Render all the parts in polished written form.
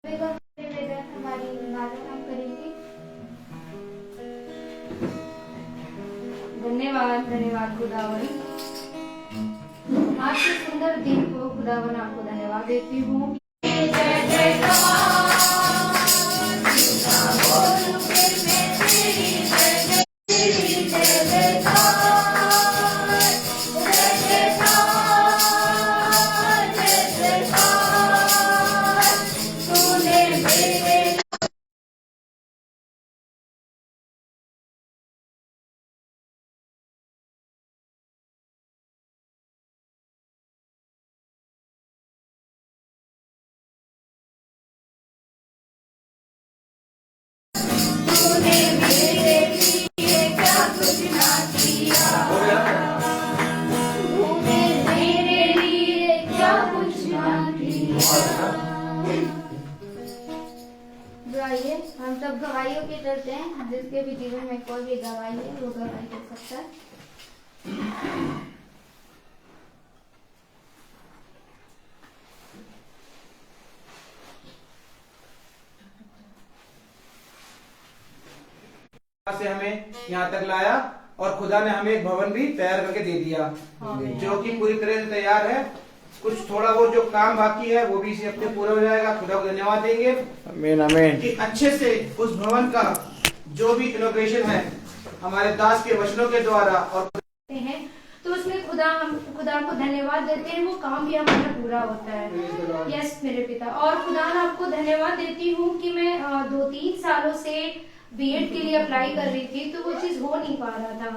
हमारी इबादत हम करेंगे। धन्यवाद धन्यवाद खुदावन, आज के सुंदर दिन को खुदावन आपको धन्यवाद देती हूँ। जय जय आइए हम सब गवाहियों के चलते हैं। जिसके भी जीवन में कोई भी गवाही है वो गवाही कर सकता है। से हमें यहाँ तक लाया और खुदा ने हमें एक भवन भी तैयार करके दे दिया, जो कि पूरी तरह से तैयार है। कुछ थोड़ा बहुत जो काम बाकी है वो भी इसी हफ्ते पूरा हो जाएगा। खुदा को धन्यवाद देंगे, आमीन आमीन, कि अच्छे से उस भवन का जो भी इनॉग्रेशन है हमारे दास के वचनों के द्वारा और हैं, तो उसमें खुदा को धन्यवाद देते हैं, वो काम भी हमारा पूरा होता है। यस मेरे पिता, और खुदा आपको धन्यवाद देती हूँ कि मैं 2-3 सालों से बीएड के लिए अप्लाई कर रही थी, तो वो चीज हो नहीं पा रहा था।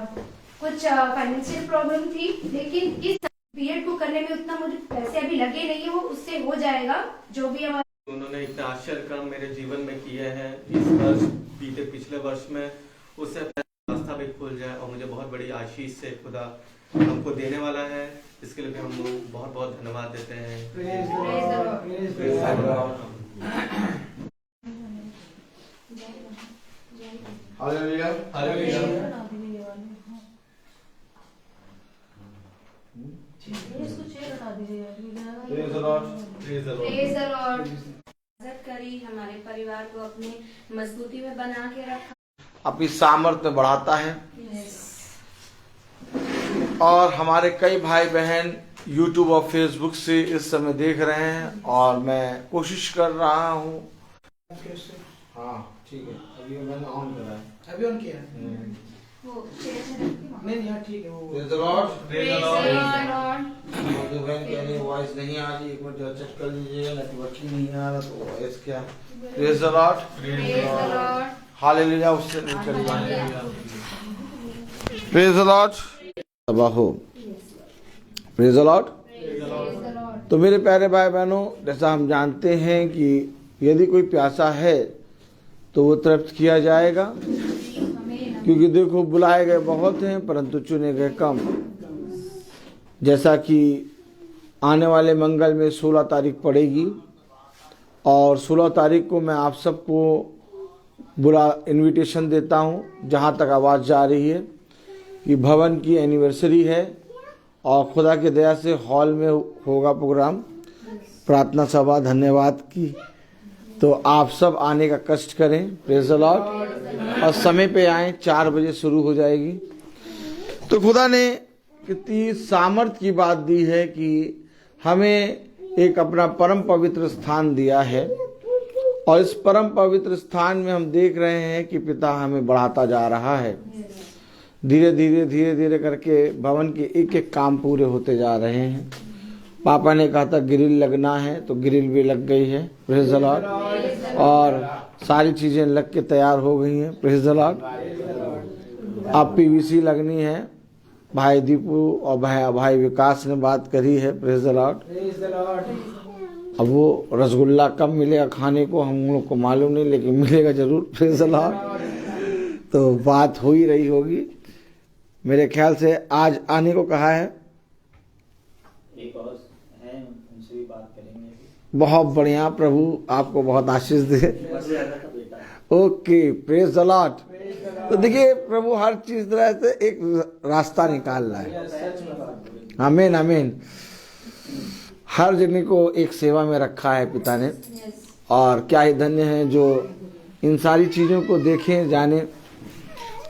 कुछ फाइनेंशियल प्रॉब्लम थी, लेकिन इस बीएड को करने में उतना मुझे पैसे अभी लगे नहीं है, वो उससे हो जाएगा जो भी हमारा। उन्होंने इतना आश्चर्य काम मेरे जीवन में किए हैं इस वर्ष, बीते पिछले वर्ष में, उससे रास्ता भी खुल जाए और मुझे बहुत बड़ी आशीष से खुदा हमको देने वाला है। इसके लिए भी हम लोग बहुत बहुत धन्यवाद देते हैं। Hallelujah hallelujah. करी हमारे परिवार को अपनी मजबूती में बना के रखा, अपनी सामर्थ्य में बढ़ाता है। और हमारे कई भाई बहन YouTube और Facebook से इस समय देख रहे हैं और मैं कोशिश कर रहा हूँ। हाँ ठीक है, अभी मैंने ऑन करा है, अभी ऑन किया नहीं हाँ ठीक है। वो praise the Lord, praise the Lord. जो बहन कह रही वॉइस नहीं आ रही, एक मिनट चेक कर लीजिएगा, नेटवर्क ही नहीं आ रहा तो वॉइस क्या। प्रेज़ द लॉर्ड, हालेलुया, उससे नहीं करेगा। प्रेज़ द लॉर्ड, हो प्रेज़ द लॉर्ड। तो मेरे प्यारे भाई बहनों, जैसा हम जानते हैं कि यदि कोई प्यासा है तो वो तृप्त किया जाएगा, क्योंकि देखो बुलाए गए बहुत हैं परंतु चुने गए कम। जैसा कि आने वाले मंगल में 16 तारीख पड़ेगी और 16 तारीख को मैं आप सबको इनविटेशन देता हूं, जहां तक आवाज़ जा रही है, कि भवन की एनिवर्सरी है और खुदा की दया से हॉल में होगा प्रोग्राम, प्रार्थना सभा धन्यवाद की। तो आप सब आने का कष्ट करें, प्रेज़ द लॉर्ड, और समय पे आएँ। 4 बजे शुरू हो जाएगी। तो खुदा ने कितनी सामर्थ्य की बात दी है कि हमें एक अपना परम पवित्र स्थान दिया है और इस परम पवित्र स्थान में हम देख रहे हैं कि पिता हमें बढ़ाता जा रहा है। धीरे धीरे करके भवन के एक एक काम पूरे होते जा रहे हैं। पापा ने कहा था ग्रिल लगना है तो ग्रिल भी लग गई है, प्रेज़ द लॉर्ड, और सारी चीजें लग के तैयार हो गई हैं, प्रेज़ द लॉर्ड। अब पीवीसी लगनी है, भाई दीपू और भाई विकास ने बात करी है, प्रेज़ द लॉर्ड। अब वो रसगुल्ला कब मिलेगा खाने को हम लोग को मालूम नहीं, लेकिन मिलेगा जरूर, प्रेज़ द लॉर्ड। तो बात हो ही रही होगी, मेरे ख्याल से आज आने को कहा है। एक और है, उनसे भी बात करेंगे। बहुत बढ़िया, प्रभु आपको बहुत आशीष दे। Okay, praise the lord. तो देखिए प्रभु हर चीज तरह से एक रास्ता निकाल रहा है। आमीन आमीन। हर जने को एक सेवा में रखा है पिता ने, और क्या ही धन्य हैं जो इन सारी चीज़ों को देखें जाने।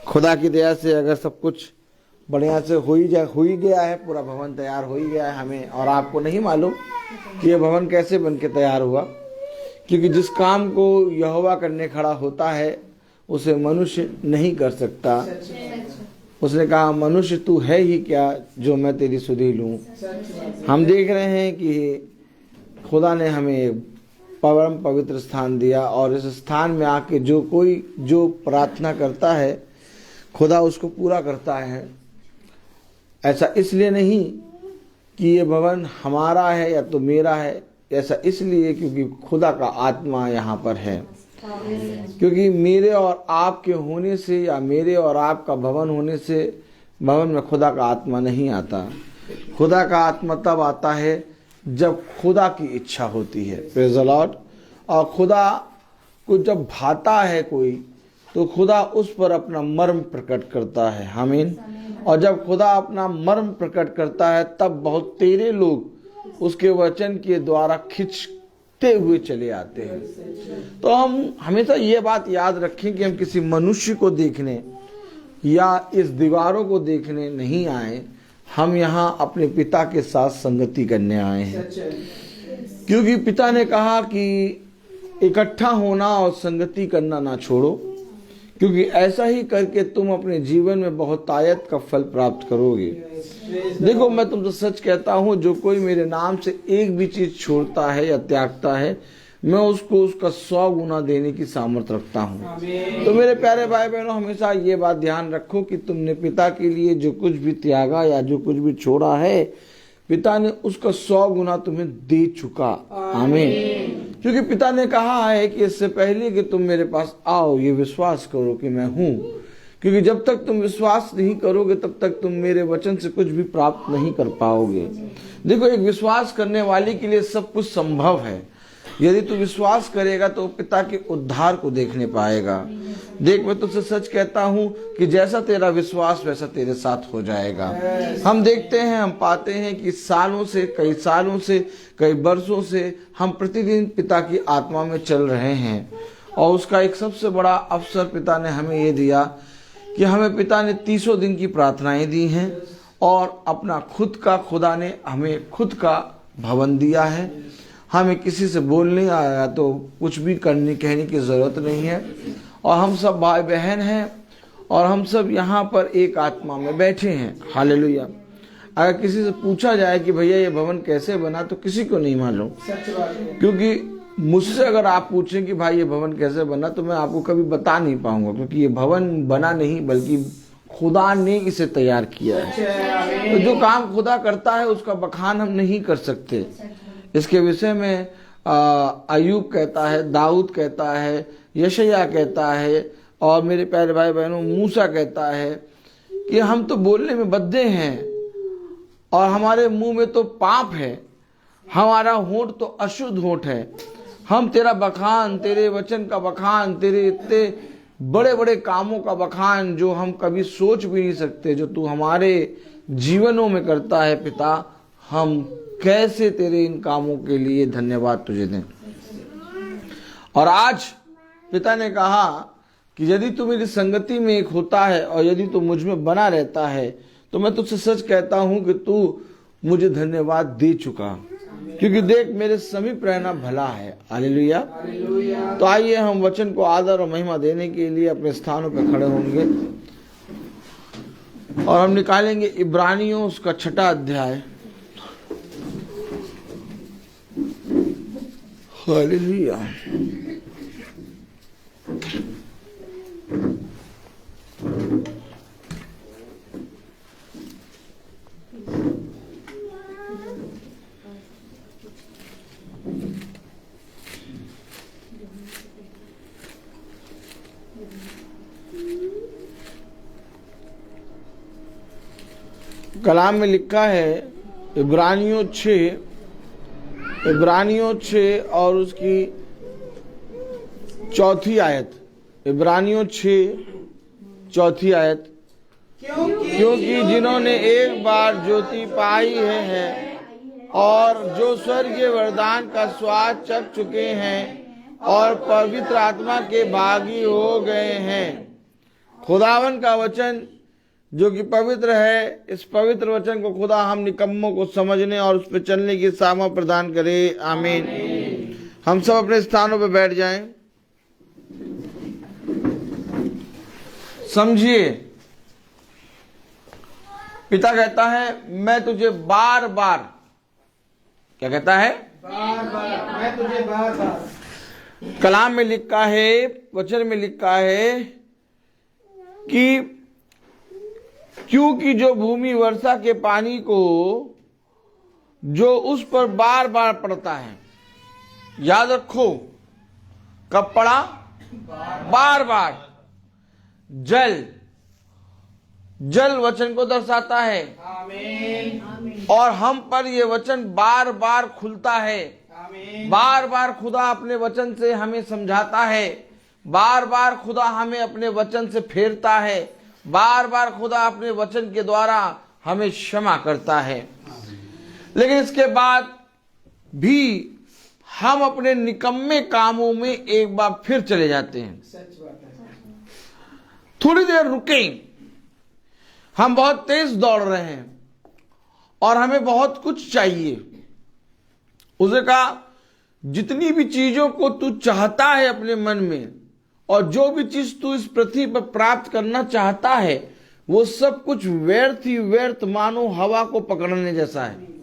खुदा की दया से अगर सब कुछ बढ़िया से हो ही गया है, पूरा भवन तैयार हो ही गया है, हमें और आपको नहीं मालूम कि ये भवन कैसे बन के तैयार हुआ, क्योंकि जिस काम को यहोवा करने खड़ा होता है उसे मनुष्य नहीं कर सकता। उसने कहा, मनुष्य तू है ही क्या जो मैं तेरी सुधि लूं। हम देख रहे हैं कि खुदा ने हमें परम पवित्र स्थान दिया और इस स्थान में आके जो कोई जो प्रार्थना करता है खुदा उसको पूरा करता है। ऐसा इसलिए नहीं कि ये भवन हमारा है या तो मेरा है, ऐसा इसलिए क्योंकि खुदा का आत्मा यहाँ पर है। क्योंकि मेरे और आपके होने से या मेरे और आपका भवन होने से भवन में खुदा का आत्मा नहीं आता। खुदा का आत्मा तब आता है जब खुदा की इच्छा होती है। Praise the Lord. और खुदा को जब भाता है कोई तो खुदा उस पर अपना मर्म प्रकट करता है। आमीन। और जब खुदा अपना मर्म प्रकट करता है तब बहुत तेरे लोग उसके वचन के द्वारा खिंचते हुए चले आते हैं। तो हम हमेशा ये बात याद रखें कि हम किसी मनुष्य को देखने या इस दीवारों को देखने नहीं आए, हम यहाँ अपने पिता के साथ संगति करने आए हैं। क्योंकि पिता ने कहा कि इकट्ठा होना और संगति करना ना छोड़ो, क्योंकि ऐसा ही करके तुम अपने जीवन में बहुत आयत का फल प्राप्त करोगे। देखो, मैं तुमसे सच कहता हूँ, जो कोई मेरे नाम से एक भी चीज छोड़ता है या त्यागता है, मैं उसको उसका 100 गुना देने की सामर्थ्य रखता हूँ। तो मेरे प्यारे भाई बहनों, हमेशा ये बात ध्यान रखो कि तुमने पिता के लिए जो कुछ भी त्यागा या जो कुछ भी छोड़ा है, पिता ने उसका 100 गुना तुम्हें दे चुका। आमीन। क्योंकि पिता ने कहा है कि इससे पहले कि तुम मेरे पास आओ, ये विश्वास करो कि मैं हूँ। क्योंकि जब तक तुम विश्वास नहीं करोगे तब तक तुम मेरे वचन से कुछ भी प्राप्त नहीं कर पाओगे। देखो, एक विश्वास करने वाले के लिए सब कुछ संभव है। यदि तू विश्वास करेगा तो पिता के उद्धार को देखने पाएगा। देख, मैं तुझसे सच कहता हूँ कि जैसा तेरा विश्वास वैसा तेरे साथ हो जाएगा। हम देखते हैं, हम पाते हैं कि सालों से, कई सालों से, कई वर्षों से हम प्रतिदिन पिता की आत्मा में चल रहे हैं। और उसका एक सबसे बड़ा अवसर पिता ने हमें ये दिया कि हमें पिता ने 30 दिन की प्रार्थनाएं दी हैं और अपना खुद का, खुदा ने हमें खुद का भवन दिया है। हमें किसी से बोलने आया तो कुछ भी कहने की ज़रूरत नहीं है। और हम सब भाई बहन हैं और हम सब यहाँ पर एक आत्मा में बैठे हैं। हालेलुया। अगर किसी से पूछा जाए कि भैया ये भवन कैसे बना, तो किसी को नहीं मालूम। क्योंकि मुझसे अगर आप पूछें कि भाई ये भवन कैसे बना, तो मैं आपको कभी बता नहीं पाऊंगा, क्योंकि ये भवन बना नहीं बल्कि खुदा ने इसे तैयार किया है। तो जो काम खुदा करता है उसका बखान हम नहीं कर सकते। इसके विषय में अय्यूब कहता है, दाऊद कहता है, यशायाह कहता है और मेरे प्यारे भाई बहनों मूसा कहता है कि हम तो बोलने में बद्दे हैं और हमारे मुंह में तो पाप है, हमारा होंठ तो अशुद्ध होंठ है। हम तेरा बखान, तेरे वचन का बखान, तेरे इतने बड़े बड़े कामों का बखान जो हम कभी सोच भी नहीं सकते, जो तू हमारे जीवनों में करता है पिता, हम कैसे तेरे इन कामों के लिए धन्यवाद तुझे दें। और आज पिता ने कहा कि यदि तू मेरी संगति में एक होता है और यदि तू मुझ में बना रहता है, तो मैं तुझसे सच कहता हूं कि तू मुझे धन्यवाद दे चुका। क्योंकि देख, मेरे समीप रहना भला है। हालेलुया। तो आइए हम वचन को आदर और महिमा देने के लिए अपने स्थानों पर खड़े होंगे और हम निकालेंगे इब्रानियों उसका 6वां अध्याय। हालेलुया। कलाम में लिखा है इब्रानियों 6 और उसकी 4थी आयत। इब्रानियों 6:4 आयत। क्योंकि जिन्होंने एक बार ज्योति पाई है और जो स्वर्गीय वरदान का स्वाद चख चुके हैं और पवित्र आत्मा के भागी हो गए हैं। खुदावन का वचन जो कि पवित्र है, इस पवित्र वचन को खुदा हम निकम्मों को समझने और उस पर चलने की सामर्थ प्रदान करे। आमीन। हम सब अपने स्थानों पर बैठ जाएं। समझिए, पिता कहता है मैं तुझे बार बार, क्या कहता है? बार बार, मैं तुझे बार बार। कलाम में लिखा है, वचन में लिखा है कि क्योंकि जो भूमि वर्षा के पानी को जो उस पर बार बार पड़ता है, याद रखो कब पड़ा? बार बार। जल वचन को दर्शाता है आमीन। और हम पर ये वचन बार बार खुलता है। आमीन। बार बार खुदा अपने वचन से हमें समझाता है, बार बार खुदा हमें अपने वचन से फेरता है, बार बार खुदा अपने वचन के द्वारा हमें क्षमा करता है। लेकिन इसके बाद भी हम अपने निकम्मे कामों में एक बार फिर चले जाते हैं। सच बात है। थोड़ी देर रुकें। हम बहुत तेज दौड़ रहे हैं और हमें बहुत कुछ चाहिए। उसने कहा जितनी भी चीजों को तू चाहता है अपने मन में और जो भी चीज तू इस पृथ्वी पर प्राप्त करना चाहता है, वो सब कुछ व्यर्थ ही व्यर्थ, मानो हवा को पकड़ने जैसा है।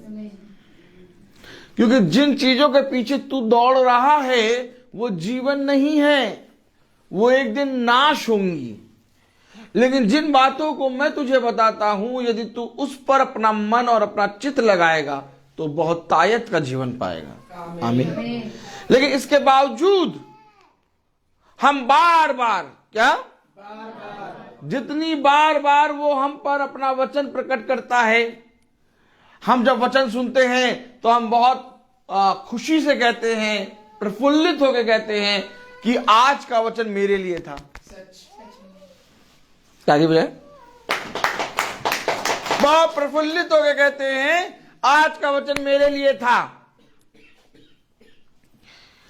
क्योंकि जिन चीजों के पीछे तू दौड़ रहा है वो जीवन नहीं है, वो एक दिन नाश होंगी। लेकिन जिन बातों को मैं तुझे बताता हूं, यदि तू उस पर अपना मन और अपना चित्त लगाएगा तो बहुत तायत का जीवन पाएगा। आमीन। लेकिन इसके बावजूद हम बार बार, क्या बार बार, जितनी बार बार वो हम पर अपना वचन प्रकट करता है, हम जब वचन सुनते हैं तो हम बहुत खुशी से कहते हैं, प्रफुल्लित होकर कहते हैं कि आज का वचन मेरे लिए था। क्या की बजाय बहुत प्रफुल्लित होकर कहते हैं आज का वचन मेरे लिए था।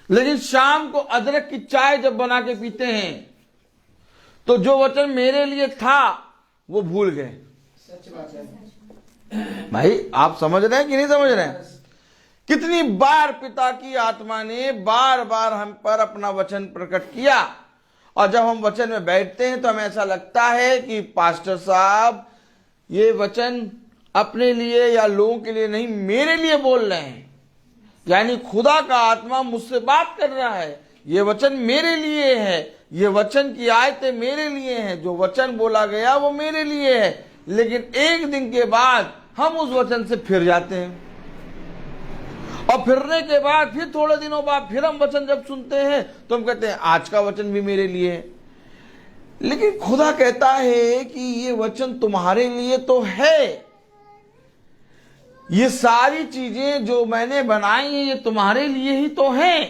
लेकिन शाम को अदरक की चाय जब बना के पीते हैं तो जो वचन मेरे लिए था वो भूल गए। सच बात है भाई, आप समझ रहे हैं कि नहीं समझ रहे हैं? कितनी बार पिता की आत्मा ने बार बार हम पर अपना वचन प्रकट किया, और जब हम वचन में बैठते हैं तो हमें ऐसा लगता है कि पास्टर साहब ये वचन अपने लिए या लोगों के लिए नहीं, मेरे लिए बोल रहे हैं। यानी खुदा का आत्मा मुझसे बात कर रहा है, ये वचन मेरे लिए है, ये वचन की आयतें मेरे लिए हैं, जो वचन बोला गया वो मेरे लिए है। लेकिन एक दिन के बाद हम उस वचन से फिर जाते हैं, और फिरने के बाद फिर थोड़े दिनों बाद फिर हम वचन जब सुनते हैं तो हम कहते हैं आज का वचन भी मेरे लिए है। लेकिन खुदा कहता है कि ये वचन तुम्हारे लिए तो है, ये सारी चीजें जो मैंने बनाई हैं ये तुम्हारे लिए ही तो है,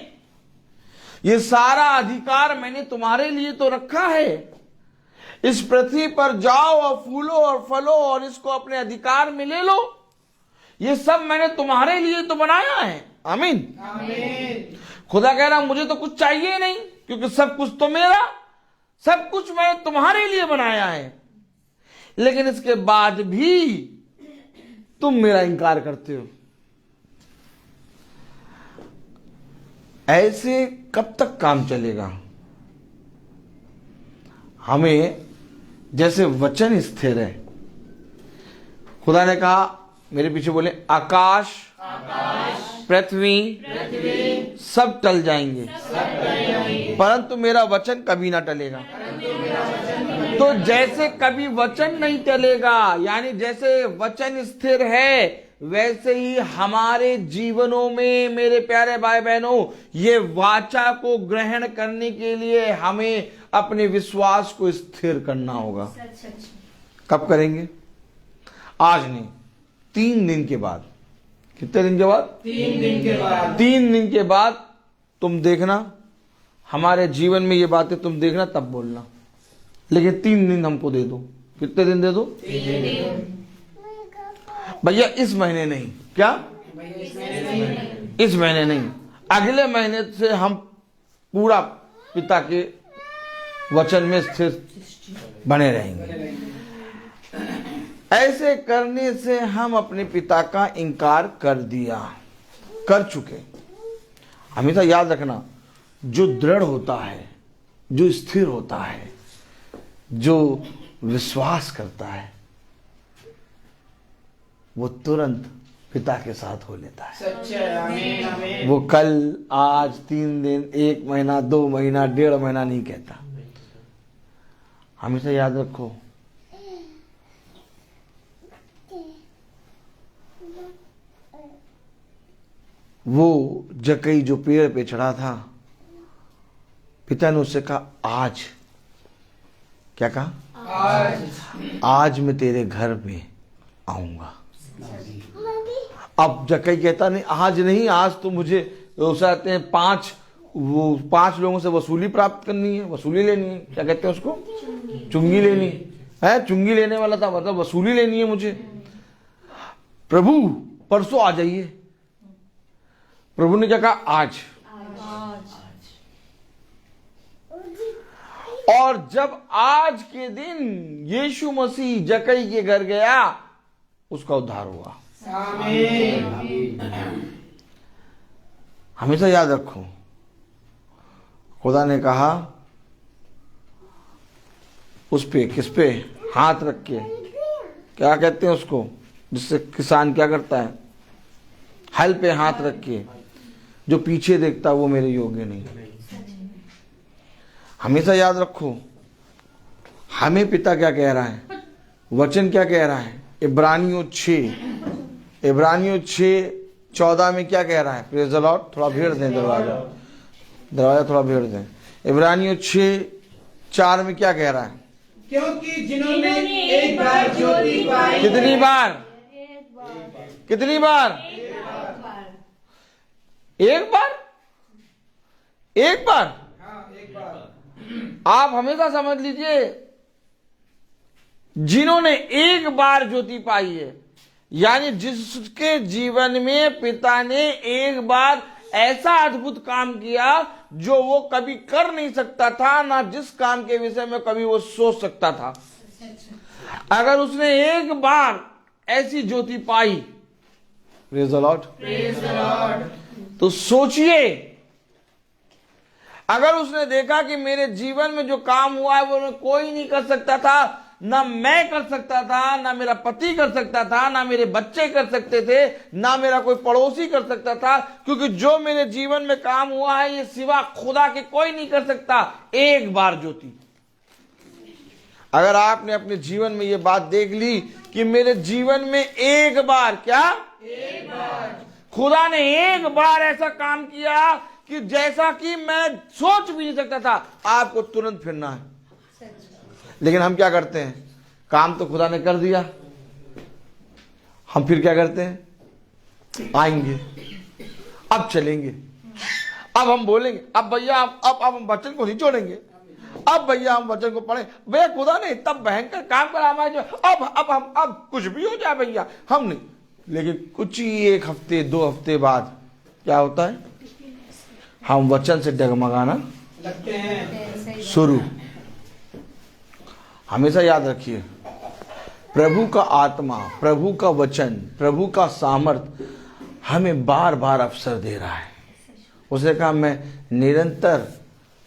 ये सारा अधिकार मैंने तुम्हारे लिए तो रखा है। इस पृथ्वी पर जाओ और फूलो और फलो और इसको अपने अधिकार में ले लो, ये सब मैंने तुम्हारे लिए तो बनाया है। आमीन। आमीन। खुदा कह रहा मुझे तो कुछ चाहिए नहीं, क्योंकि सब कुछ तो मेरा, सब कुछ मैंने तुम्हारे लिए बनाया है। लेकिन इसके बाद भी तुम मेरा इनकार करते हो। ऐसे कब तक काम चलेगा? हमें जैसे वचन स्थिर है, खुदा ने कहा, मेरे पीछे बोले, आकाश पृथ्वी सब टल जाएंगे, परंतु मेरा वचन कभी ना टलेगा। तो जैसे कभी वचन नहीं टलेगा, यानी जैसे वचन स्थिर है, वैसे ही हमारे जीवनों में मेरे प्यारे भाई बहनों, ये वाचा को ग्रहण करने के लिए हमें अपने विश्वास को स्थिर करना होगा। कब करेंगे? आज नहीं, 3 दिन के बाद। कितने दिन के बाद? 3 दिन के बाद। 3 दिन के बाद तुम देखना, हमारे जीवन में ये बातें तुम देखना, तब बोलना। लेकिन 3 दिन हमको दे दो। कितने दिन दे दो? 3 दिन। भैया इस महीने नहीं। क्या? इस महीने नहीं, अगले महीने से हम पूरा पिता के वचन में स्थिर बने रहेंगे। ऐसे करने से हम अपने पिता का इनकार कर चुके। हमेशा याद रखना, जो दृढ़ होता है, जो स्थिर होता है, जो विश्वास करता है, वो तुरंत पिता के साथ हो लेता है। सच्चा है, आमीन आमीन। वो कल, आज, 3 दिन, 1 महीना, 2 महीना, 1.5 महीना नहीं कहता। हमेशा याद रखो, वो जकई जो पेड़ पे चढ़ा था, पिता ने उससे कहा आज, क्या कहा? आज मैं तेरे घर में आऊंगा। अब जकई कहता नहीं, आज नहीं, आज तो मुझे कहते हैं 5 लोगों से वसूली प्राप्त करनी है, वसूली लेनी है। क्या कहते हैं उसको? चुंगी लेनी है। चुंगी लेने वाला था, मतलब वसूली लेनी है मुझे। प्रभु परसों आ जाइए। प्रभु ने क्या कहा? आज। और जब आज के दिन यीशु मसीह जकई के घर गया, उसका उद्धार हुआ। आमीन। हमेशा याद रखो, खुदा ने कहा उस पे, किस पे? हाथ रख के। क्या कहते हैं उसको, जिससे किसान क्या करता है? हल पे हाथ रख के। जो पीछे देखता वो मेरे योग्य नहीं। हमेशा याद रखो, हमें पिता क्या कह रहा है, वचन क्या कह रहा है? इब्रानियों 6:14 में क्या कह रहा है? Praise the Lord. थोड़ा भेड़ दें दरवाजा थोड़ा भेड़ दें। इब्रानियों 6:4 में क्या कह रहा है? क्योंकि जिन्होंने एक बार ज्योति पाई। कितनी बार? कितनी बार? एक बार। एक बार। हाँ, एक बार। आप हमेशा समझ लीजिए, जिन्होंने एक बार ज्योति पाई है, यानी जिसके जीवन में पिता ने एक बार ऐसा अद्भुत काम किया जो वो कभी कर नहीं सकता था, ना जिस काम के विषय में कभी वो सोच सकता था। अगर उसने एक बार ऐसी ज्योति पाई, प्रेज द लॉर्ड, तो सोचिए, अगर उसने देखा कि मेरे जीवन में जो काम हुआ है वो कोई नहीं कर सकता था, ना मैं कर सकता था, ना मेरा पति कर सकता था, ना मेरे बच्चे कर सकते थे, ना मेरा कोई पड़ोसी कर सकता था, क्योंकि जो मेरे जीवन में काम हुआ है ये सिवा खुदा के कोई नहीं कर सकता। एक बार ज्योति। अगर आपने अपने जीवन में ये बात देख ली कि मेरे जीवन में एक बार, क्या? एक बार खुदा ने एक बार ऐसा काम किया कि जैसा कि मैं सोच भी नहीं सकता था, आपको तुरंत फिरना है। लेकिन हम क्या करते हैं? काम तो खुदा ने कर दिया, हम फिर क्या करते हैं? आएंगे, अब चलेंगे, अब हम बोलेंगे, अब भैया अब हम वचन को नहीं छोड़ेंगे, अब भैया हम वचन को पढ़ें। भैया खुदा ने इतना भयंकर काम करा हमारे जो, अब कुछ भी हो जाए भैया, हम नहीं। लेकिन कुछ ही 1 हफ्ते 2 हफ्ते बाद क्या होता है? हम वचन से डगमगाना लगते हैं। शुरू। हमेशा याद रखिए, प्रभु का आत्मा, प्रभु का वचन, प्रभु का सामर्थ हमें बार बार अवसर दे रहा है। उसने कहा, मैं निरंतर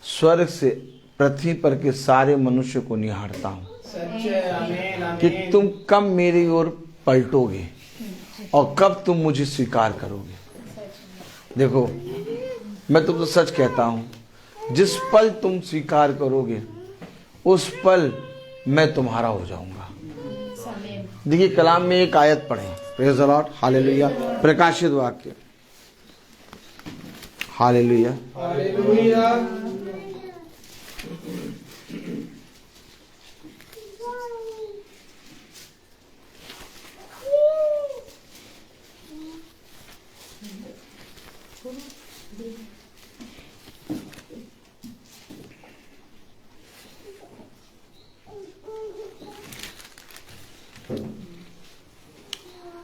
स्वर्ग से पृथ्वी पर के सारे मनुष्य को निहारता हूं कि तुम कब मेरी ओर पलटोगे और कब तुम मुझे स्वीकार करोगे। देखो, मैं तुमसे सच कहता हूं, जिस पल तुम स्वीकार करोगे उस पल मैं तुम्हारा हो जाऊंगा। देखिए, कलाम में एक आयत पढ़ें, प्रेज द लॉर्ड, हालेलुया, प्रकाशित वाक्य, हालेलुया। हालेलुया।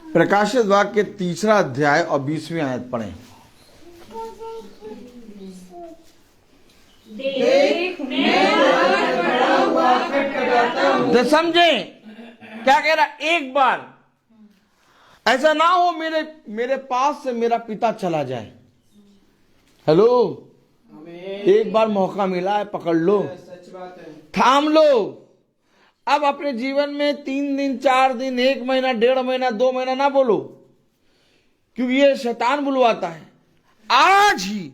प्रकाशित वाक्य 3 अध्याय और 20वीं आयत पढ़ें। देख मैं द्वार पर खड़ा हुआ खटखटाता हूँ। तो समझे क्या कह रहा? एक बार ऐसा ना हो मेरे पास से मेरा पिता चला जाए। हेलो, एक बार मौका मिला है, पकड़ लो, सच बात है। थाम लो। अब अपने जीवन में 3 दिन 4 दिन 1 महीना 1.5 महीना 2 महीना ना बोलो, क्योंकि ये शैतान बुलवाता है। आज ही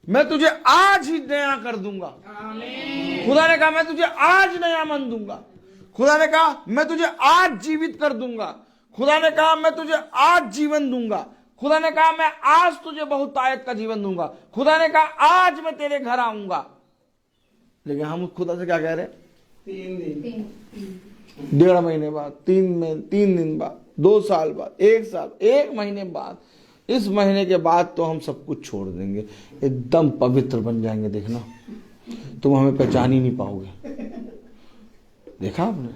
मैं तुझे आज ही नया कर दूंगा। खुदा ने कहा मैं तुझे आज नया मन दूंगा। खुदा ने कहा मैं तुझे आज जीवित कर दूंगा। खुदा ने कहा मैं तुझे आज जीवन दूंगा। खुदा ने कहा मैं आज तुझे बहुतायत का जीवन दूंगा। खुदा ने कहा आज मैं तेरे घर आऊंगा। लेकिन हम खुदा से क्या कह रहे हैं? 3 दिन, 1.5 महीने बाद, 3 दिन बाद, 2 साल बाद, 1 साल, 1 महीने बाद, इस महीने के बाद तो हम सब कुछ छोड़ देंगे, एकदम पवित्र बन जाएंगे। देखना, तुम हमें पहचान ही नहीं पाओगे। देखा आपने?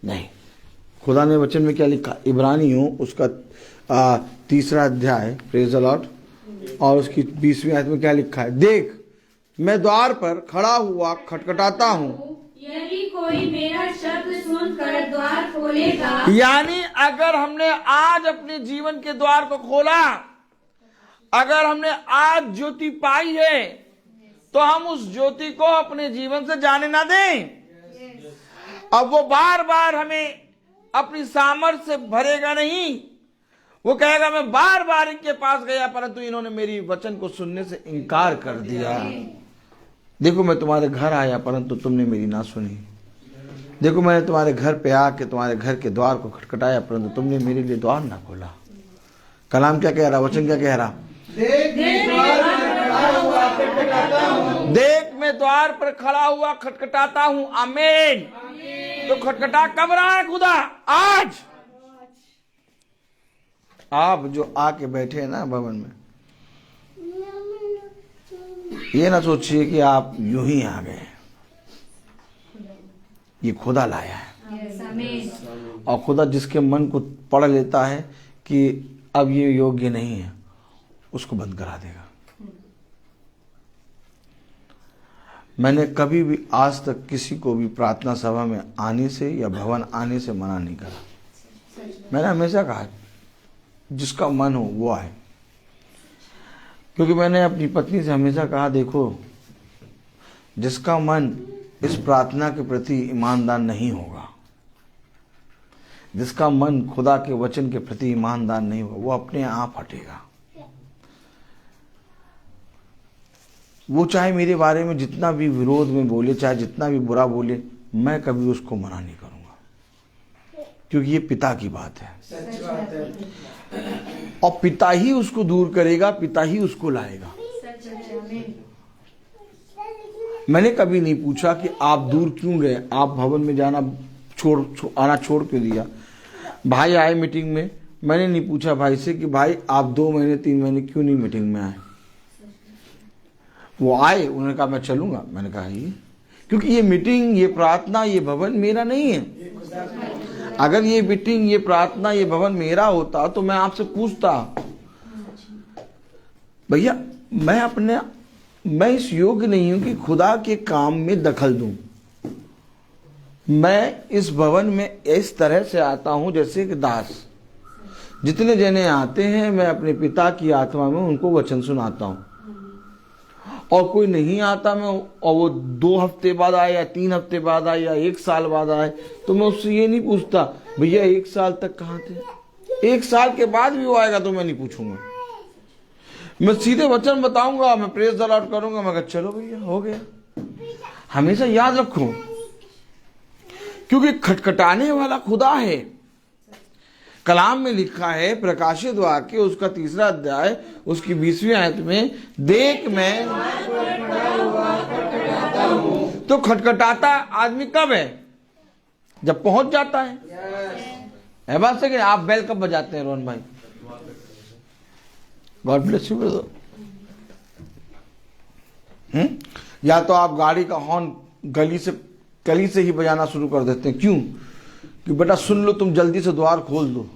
नहीं। खुदा ने वचन में क्या लिखा? इब्रानियों उसका 3रा अध्याय, प्रेज द लॉर्ड, और उसकी 20वीं आयत में क्या लिखा है? देख मैं द्वार पर खड़ा हुआ खटखटाता हूँ, यदि कोई मेरा शब्द सुनकर द्वार खोलेगा। यानी अगर हमने आज अपने जीवन के द्वार को खोला, अगर हमने आज ज्योति पाई है, तो हम उस ज्योति को अपने जीवन से जाने ना दें। अब वो बार बार हमें अपनी सामर्थ्य से भरेगा नहीं। वो कहेगा मैं बार बार इनके पास गया, परंतु इन्होंने मेरी वचन को सुनने से इनकार कर दिया। देखो मैं तुम्हारे घर आया, परंतु तुमने मेरी ना सुनी। देखो मैंने तुम्हारे घर पे आके तुम्हारे घर के द्वार को खटखटाया, परंतु तुमने मेरे लिए द्वार ना खोला। कलाम क्या कह रहा? वचन क्या कह रहा? देख मैं द्वार पर खड़ा हुआ खटखटाता हूँ। देख मैं द्वार पर खड़ा हुआ खटखटाता हूँ। आमीन। तो खटखटा कब रहा है खुदा? आज। आप जो आके बैठे हैं ना भवन में, ये ना सोचिए कि आप यूं ही आ गए। ये खुदा लाया है। और खुदा जिसके मन को पढ़ लेता है कि अब ये योग्य नहीं है, उसको बंद करा देगा। मैंने कभी भी आज तक किसी को भी प्रार्थना सभा में आने से या भवन आने से मना नहीं करा। मैंने हमेशा कहा जिसका मन हो वो आए, क्योंकि मैंने अपनी पत्नी से हमेशा कहा देखो, जिसका मन इस प्रार्थना के प्रति ईमानदार नहीं होगा, जिसका मन खुदा के वचन के प्रति ईमानदार नहीं होगा, वो अपने आप हटेगा। वो चाहे मेरे बारे में जितना भी विरोध में बोले, चाहे जितना भी बुरा बोले, मैं कभी उसको मना नहीं करूंगा, क्योंकि ये पिता की बात है। सच बात है। और पिता ही उसको दूर करेगा, पिता ही उसको लाएगा। मैंने कभी नहीं पूछा कि आप दूर क्यों गए, आप भवन में जाना आना छोड़ क्यों दिया। भाई आए मीटिंग में, मैंने नहीं पूछा भाई से कि भाई आप 2 महीने 3 महीने क्यों नहीं मीटिंग में आए। वो आए, उन्होंने कहा मैं चलूंगा। मैंने कहा ये, क्योंकि ये मीटिंग, ये प्रार्थना, ये भवन मेरा नहीं है। अगर ये मीटिंग, ये प्रार्थना, ये भवन मेरा होता तो मैं आपसे पूछता, भैया मैं इस योग्य नहीं हूं कि खुदा के काम में दखल दूं। मैं इस भवन में इस तरह से आता हूं जैसे कि दास। जितने जने आते हैं, मैं अपने पिता की आत्मा में उनको वचन सुनाता हूं। और कोई नहीं आता, मैं और वो 2 हफ्ते बाद आए या 3 हफ्ते बाद आए या 1 साल बाद आए, तो मैं उससे ये नहीं पूछता भैया 1 साल तक कहाँ थे। 1 साल के बाद भी वो आएगा तो मैं नहीं पूछूंगा। मैं सीधे वचन बताऊंगा, मैं प्रेज द लॉर्ड करूंगा, मैं कहा चलो भैया हो गया। हमेशा याद रखो, क्योंकि खटखटाने वाला खुदा है। कलाम में लिखा है, प्रकाशित वाक्य उसका 3रा अध्याय उसकी 20वीं आयत में, देख मैं तो खटखटाता आदमी कब है? जब पहुंच जाता है। बात से कि आप बेल कब बजाते हैं रोहन भाई? God bless you brother. या तो आप गाड़ी का हॉर्न गली से ही बजाना शुरू कर देते हैं। क्यों? कि बेटा सुन लो, तुम जल्दी से द्वार खोल दो।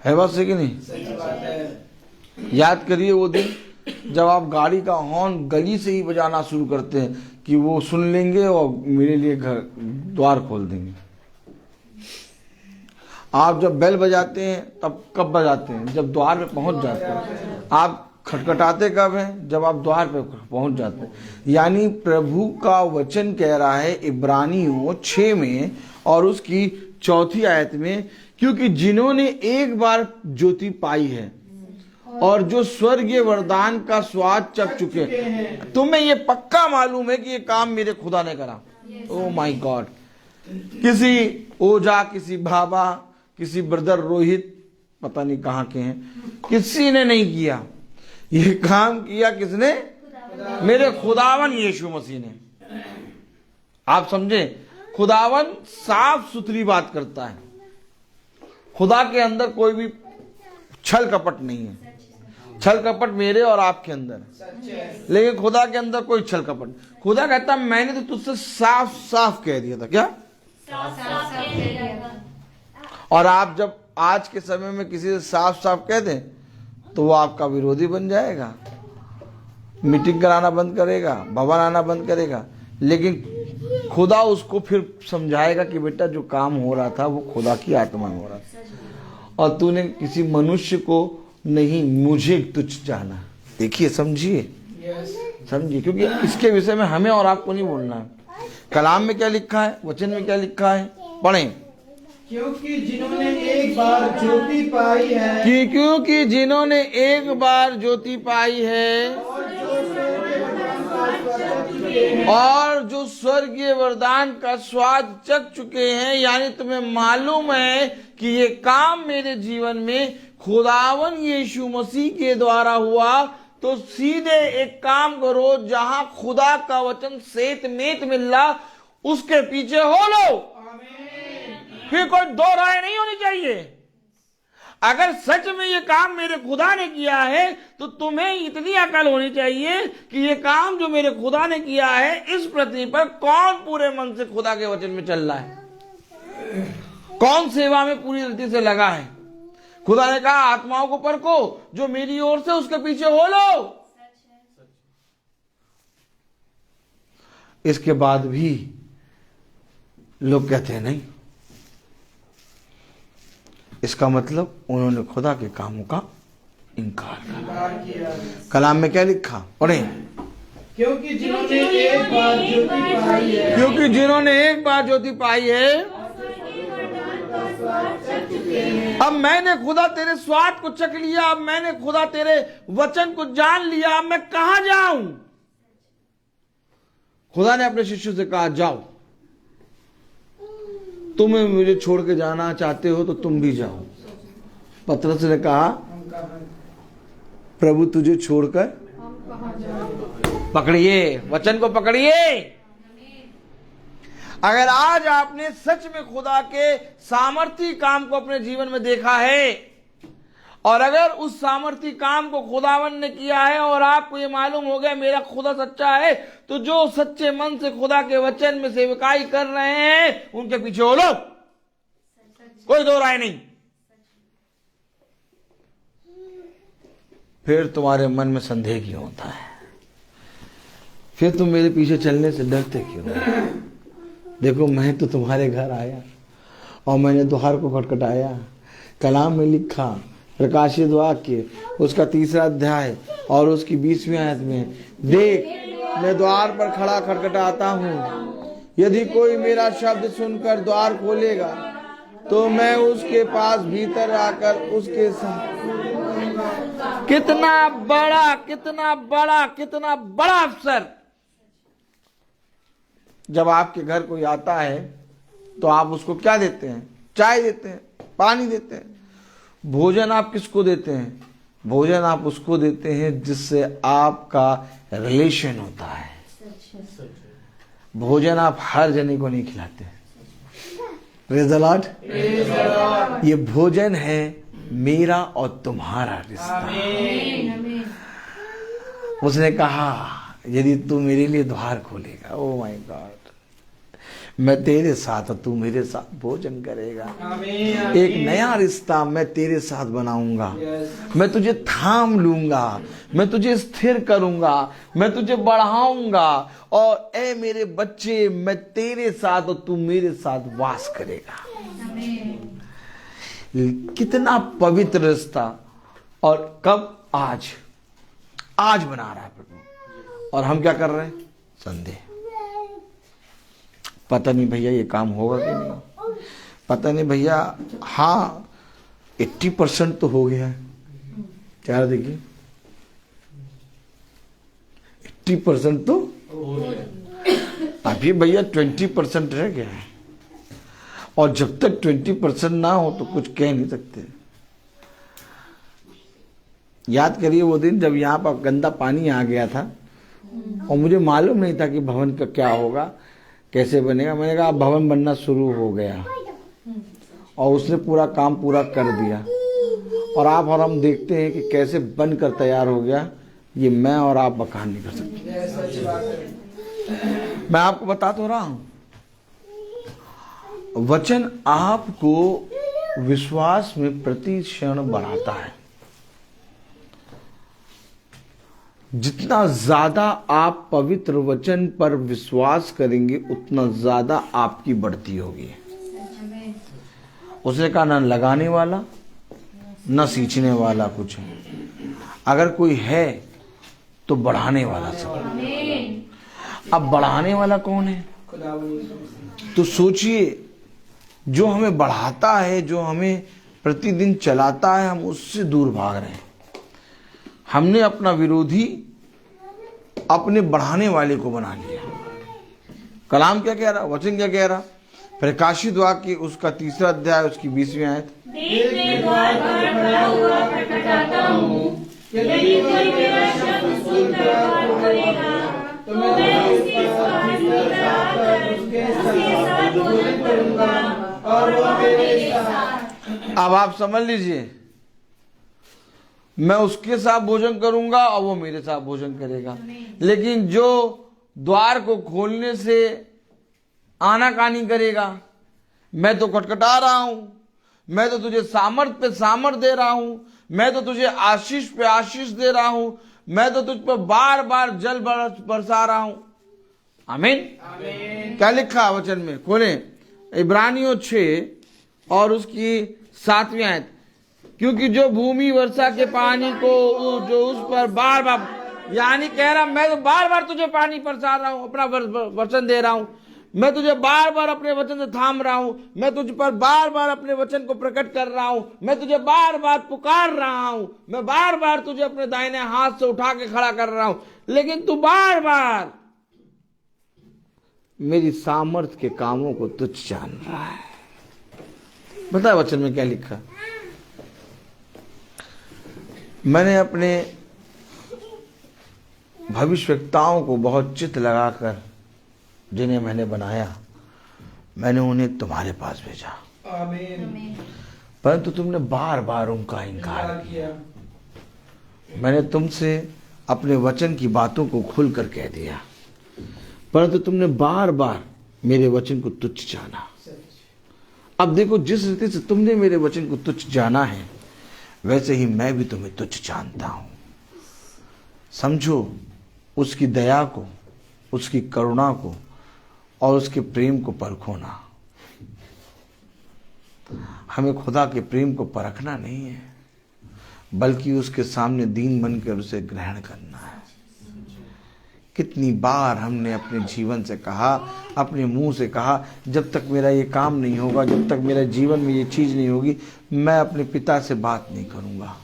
है बात सही कि नहीं? सही बात है। याद करिए वो दिन जब आप गाड़ी का हॉर्न गली से ही बजाना शुरू करते हैं कि वो सुन लेंगे और मेरे लिए घर द्वार खोल देंगे। आप जब बेल बजाते हैं तब कब बजाते हैं? जब द्वार पे पहुंच जाते हैं। आप खटखटाते कब हैं? जब आप द्वार पे पहुंच जाते हैं। यानी प्रभु का वचन कह रहा है इब्रानियों 6 में और उसकी 4 आयत में, क्योंकि जिन्होंने एक बार ज्योति पाई है और जो स्वर्गीय वरदान का स्वाद चख चुके हैं। तुम्हें ये पक्का मालूम है कि ये काम मेरे खुदा ने करा। Oh my God. किसी ओझा, किसी बाबा, किसी ब्रदर रोहित, पता नहीं कहाँ के हैं, किसी ने नहीं किया। ये काम किया किसने? मेरे खुदावन यीशु मसीह ने। आप समझे? खुदावन साफ सुथरी बात करता है। खुदा के अंदर कोई भी छल कपट नहीं है। छल कपट मेरे और आपके अंदर, लेकिन खुदा के अंदर कोई छल कपट। खुदा कहता मैंने तो तुझसे साफ साफ कह दिया था। क्या? और आप जब आज के समय में किसी से साफ साफ कह दें तो वो आपका विरोधी बन जाएगा, मीटिंग कराना बंद करेगा, भवन आना बंद करेगा। लेकिन खुदा उसको फिर समझाएगा कि बेटा जो काम हो रहा था वो खुदा की आत्मा में हो रहा था और तूने किसी मनुष्य को नहीं, मुझे तुच्छ जाना। देखिए, समझिए, समझिए, क्योंकि इसके विषय में हमें और आपको नहीं बोलना है। कलाम में क्या लिखा है, वचन में क्या लिखा है, पढ़ें। क्योंकि जिन्होंने एक बार ज्योति पाई है, क्योंकि जिन्होंने एक बार ज्योति पाई है और जो स्वर्गीय वरदान का स्वाद चख चुके हैं, यानी तुम्हें मालूम है कि ये काम मेरे जीवन में खुदावन यीशु मसीह के द्वारा हुआ, तो सीधे एक काम करो, जहां खुदा का वचन सेत मेत मिल रहा उसके पीछे हो लो। फिर कोई दो राय नहीं होनी चाहिए। अगर सच में ये काम मेरे खुदा ने किया है तो तुम्हें इतनी अकल होनी चाहिए कि ये काम जो मेरे खुदा ने किया है, इस पृथ्वी पर कौन पूरे मन से खुदा के वचन में चल रहा है, कौन सेवा में पूरी रीति से लगा है। खुदा ने कहा आत्माओं को परखो, जो मेरी ओर से उसके पीछे हो लो। इसके बाद भी लोग कहते हैं नहीं, इसका मतलब उन्होंने खुदा के कामों का इनकार किया। कलाम में क्या लिखा, पढ़ें। क्योंकि जिन्होंने एक बार ज्योति पाई है, क्योंकि जिन्होंने एक बार ज्योति पाई है, अब मैंने खुदा तेरे स्वाद को चख लिया, अब मैंने खुदा तेरे वचन को जान लिया, अब मैं कहां जाऊं। खुदा ने अपने शिष्यों से कहा जाओ, तुम्हें मुझे छोड़ के जाना चाहते हो तो तुम भी जाओ। पतरस ने कहा प्रभु तुझे छोड़कर पकड़िए, वचन को पकड़िए। अगर आज आपने सच में खुदा के सामर्थी काम को अपने जीवन में देखा है और अगर उस सामर्थी काम को खुदावन ने किया है और आपको ये मालूम हो गया मेरा खुदा सच्चा है, तो जो सच्चे मन से खुदा के वचन में सेवकाई कर रहे हैं उनके पीछे हो लो, कोई दो राय नहीं। फिर तुम्हारे मन में संदेह क्यों होता है? फिर तुम मेरे पीछे चलने से डरते क्यों? देखो, मैं तो तुम्हारे घर आया और मैंने द्वार को खटखटाया। कलाम में लिखा, प्रकाशित वाक्य उसका 3 अध्याय और उसकी 20वीं आयत में, देख मैं द्वार पर खड़ा खटखटाता हूँ, यदि कोई मेरा शब्द सुनकर द्वार खोलेगा तो मैं उसके पास भीतर आकर उसके साथ। कितना बड़ा, कितना बड़ा, कितना बड़ा अवसर। जब आपके घर कोई आता है तो आप उसको क्या देते हैं? चाय देते हैं, पानी देते हैं। भोजन आप किसको देते हैं? भोजन आप उसको देते हैं जिससे आपका रिलेशन होता है। भोजन आप हर जने को नहीं खिलाते। Praise the Lord. ये भोजन है मेरा और तुम्हारा रिश्ता। उसने कहा यदि तू मेरे लिए द्वार खोलेगा, ओ माय गॉड, मैं तेरे साथ, तू मेरे साथ भोजन करेगा। आमीन। एक नया रिश्ता मैं तेरे साथ बनाऊंगा। मैं तुझे थाम लूंगा, मैं तुझे स्थिर करूंगा, मैं तुझे बढ़ाऊंगा। और ए मेरे बच्चे, मैं तेरे साथ और तू मेरे साथ वास करेगा। कितना पवित्र रिश्ता। और कब? आज बना रहा है प्रभु। और हम क्या कर रहे हैं? संदेह। पता नहीं भैया ये काम होगा कि नहीं, पता नहीं भैया। हाँ 80% तो हो गया है। क्या देखिए 80% तो अभी भैया 20% रह गया है। और जब तक 20% ना हो तो कुछ कह नहीं सकते। याद करिए वो दिन जब यहाँ पर गंदा पानी आ गया था और मुझे मालूम नहीं था कि भवन का क्या होगा, कैसे बनेगा। मैंने कहा भवन बनना शुरू हो गया और उसने पूरा काम पूरा कर दिया। और आप और हम देखते हैं कि कैसे बनकर तैयार हो गया। ये मैं और आप बखान नहीं कर सकते। मैं आपको बता तो रहा हूं, वचन आपको विश्वास में प्रति क्षण बढ़ाता है। जितना ज्यादा आप पवित्र वचन पर विश्वास करेंगे उतना ज्यादा आपकी बढ़ती होगी। उसने कहा न लगाने वाला न सींचने वाला कुछ है, अगर कोई है तो बढ़ाने वाला सब। अब बढ़ाने वाला कौन है? तो सोचिए, जो हमें बढ़ाता है, जो हमें प्रतिदिन चलाता है, हम उससे दूर भाग रहे हैं। हमने अपना विरोधी अपने बढ़ाने वाले को बना लिया। कलाम क्या कह रहा, वचन क्या कह रहा? प्रकाशित वाक्य उसका 3 अध्याय उसकी 20वीं आयत। देख मैं द्वार पर खड़ा हुआ खटखटाता हूँ, यदि कोई मेरा शब्द सुनकर द्वार खोलेगा तो मैं उसके पास भीतर आकर उसके साथ भोजन करूंगा और वह मेरे साथ। अब आप समझ लीजिए, मैं उसके साथ भोजन करूंगा और वो मेरे साथ भोजन करेगा। लेकिन जो द्वार को खोलने से आनाकानी करेगा, मैं तो खटखटा रहा हूं, मैं तो तुझे सामर्थ पे सामर्थ दे रहा हूं, मैं तो तुझे आशीष पे आशीष दे रहा हूं, मैं तो तुझ पर बार बार जल बरसा रहा हूं। आमीन। क्या लिखा वचन में? खोले इब्रानियों 6 और उसकी 7वीं आयत। क्योंकि जो भूमि वर्षा के पानी को जो उस पर बार बार, यानी कह रहा मैं तो बार बार तुझे पानी बरसा रहा हूं, अपना वचन दे रहा हूं, मैं तुझे बार बार अपने वचन से थाम रहा हूं, मैं तुझ पर बार बार अपने वचन को प्रकट कर रहा हूं, मैं तुझे बार बार पुकार रहा हूं, मैं बार बार तुझे अपने दाहिने हाथ से उठा के खड़ा कर रहा हूं, लेकिन तू बार बार मेरी सामर्थ के कामों को तुच्छ जान रहा है। बता वचन में क्या लिखा? मैंने अपने भविष्यवक्ताओं को बहुत चित्त लगाकर, जिन्हें मैंने बनाया, मैंने उन्हें तुम्हारे पास भेजा। आमीन। परंतु तुमने बार बार उनका इनकार किया। मैंने तुमसे अपने वचन की बातों को खुलकर कह दिया, परंतु तुमने बार बार मेरे वचन को तुच्छ जाना। अब देखो, जिस रीति से तुमने मेरे वचन को तुच्छ जाना है, वैसे ही मैं भी तुम्हें तुच्छ जानता हूं। समझो उसकी दया को, उसकी करुणा को और उसके प्रेम को परखो ना। हमें खुदा के प्रेम को परखना नहीं है, बल्कि उसके सामने दीन बनकर उसे ग्रहण करना है। कितनी बार हमने अपने जीवन से कहा, अपने मुंह से कहा, जब तक मेरा ये काम नहीं होगा, जब तक मेरे जीवन में ये चीज नहीं होगी, मैं अपने पिता से बात नहीं करूंगा।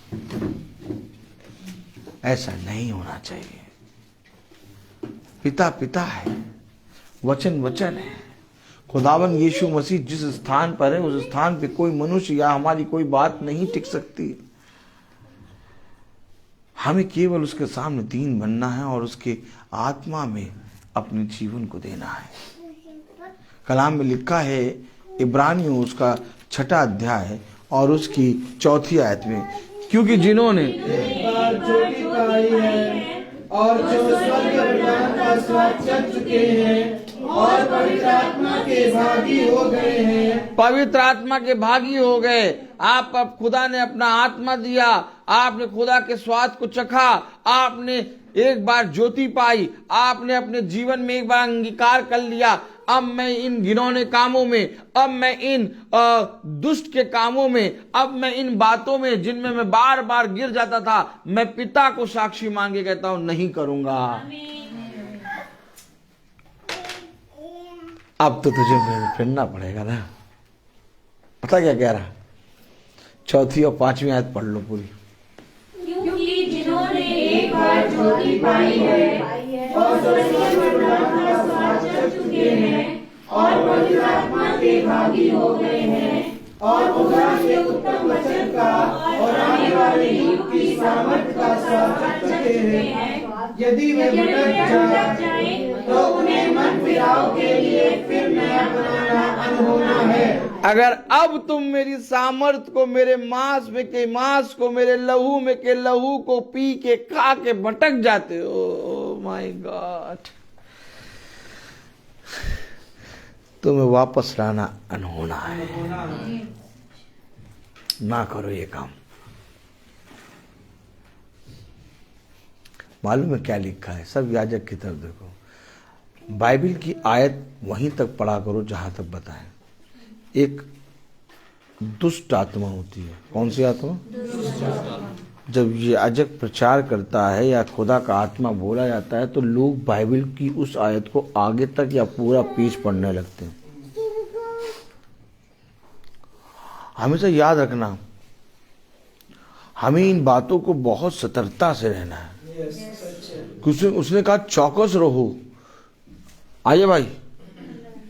ऐसा नहीं होना चाहिए। पिता पिता है, वचन वचन है। खुदावन यीशु मसीह जिस स्थान पर है, उस स्थान पे कोई मनुष्य या हमारी कोई बात नहीं टिक सकती। हमें केवल उसके सामने दीन बनना है और उसके आत्मा में अपने जीवन को देना है। कलाम में लिखा है, इब्रानियों उसका 6 अध्याय और उसकी 4 आयत में, क्योंकि जिन्होंने ज्योति पाई है और जो स्वर्ग वरदान का स्वाद चख चुके हैं और पवित्र आत्मा के भागी हो गए हैं। पवित्र आत्मा के भागी हो गए। आप अब खुदा ने अपना आत्मा दिया, आपने खुदा के स्वाद को चखा, आपने एक बार ज्योति पाई, आपने अपने जीवन में एक बार अंगीकार कर लिया, अब मैं इन घिनौने कामों में, अब मैं इन दुष्ट के कामों में, अब मैं इन बातों में जिनमें मैं बार बार गिर जाता था, मैं पिता को साक्षी मान के कहता हूं नहीं करूंगा। अब तो तुझे फिरना पड़ेगा ना। पता क्या कह रहा, 4 और 5वीं आयत पढ़ लो पूरी। क्योंकि जिन्होंने एक बार ज्योति पाई है और स्वर्गीय वरदान का स्वाद चख चुके हैं और पवित्र आत्मा के भागी हो गए हैं और खुदा के उत्तम वचन का और आने वाले युग की सामर्थ का स्वाद चख चुके हैं, यदि वे भटक जाएं तो उन्हें मन फिराव के लिए फिर नया बनाना अनहोना है। अगर अब तुम मेरी सामर्थ को, मेरे मांस में के मांस को, मेरे लहू में के लहू को पी के खा के भटक जाते हो, ओह माय गॉड, तुम्हें वापस लाना अनहोना है। ना करो ये काम। मालूम है क्या लिखा है? सब याजक की तरफ देखो, बाइबल की आयत वहीं तक पढ़ा करो जहां तक बताएं। एक दुष्ट आत्मा होती है। कौन सी आत्मा? जब ये याजक प्रचार करता है या खुदा का आत्मा बोला जाता है तो लोग बाइबल की उस आयत को आगे तक या पूरा पेज पढ़ने लगते हैं। हमेशा याद रखना, हमें इन बातों को बहुत सतर्कता से रहना है। उसने कहा चौकस रहो। आइए भाई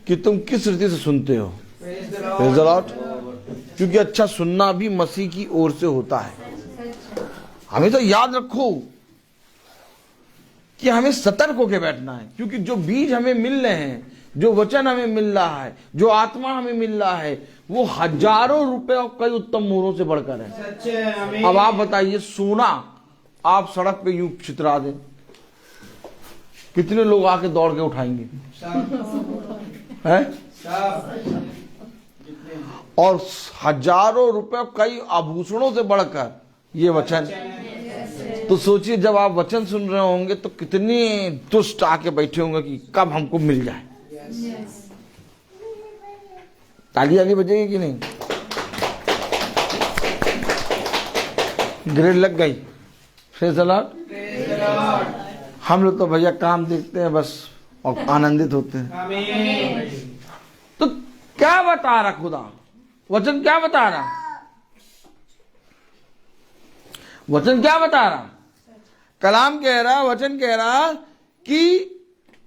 कि तुम किस रीति से सुनते हो, प्रेज़ द लॉर्ड, क्योंकि अच्छा सुनना भी मसीह की ओर से होता है। हमेशा याद रखो कि हमें सतर्क होकर बैठना है, क्योंकि जो बीज हमें मिल रहे हैं, जो वचन हमें मिल रहा है, जो आत्मा हमें मिल रहा है, वो हजारों रुपए और कई उत्तम मोहरों से बढ़कर है। अब आप बताइए, सोना आप सड़क पे यूं छितरा दें, कितने लोग आके दौड़ के उठाएंगे? हैं? और हजारों रुपए कई आभूषणों से बढ़कर ये वचन। तो सोचिए, जब आप वचन सुन रहे होंगे तो कितने दुष्ट आके बैठे होंगे कि कब हमको मिल जाए। ताली आगे बजेगी कि नहीं? ग्रेड लग गई। Praise the Lord. हम लोग तो भैया काम देखते हैं बस और आनंदित होते हैं। तो क्या बता रहा खुदा? वचन क्या बता रहा? वचन क्या बता रहा? कलाम कह रहा, वचन कह रहा कि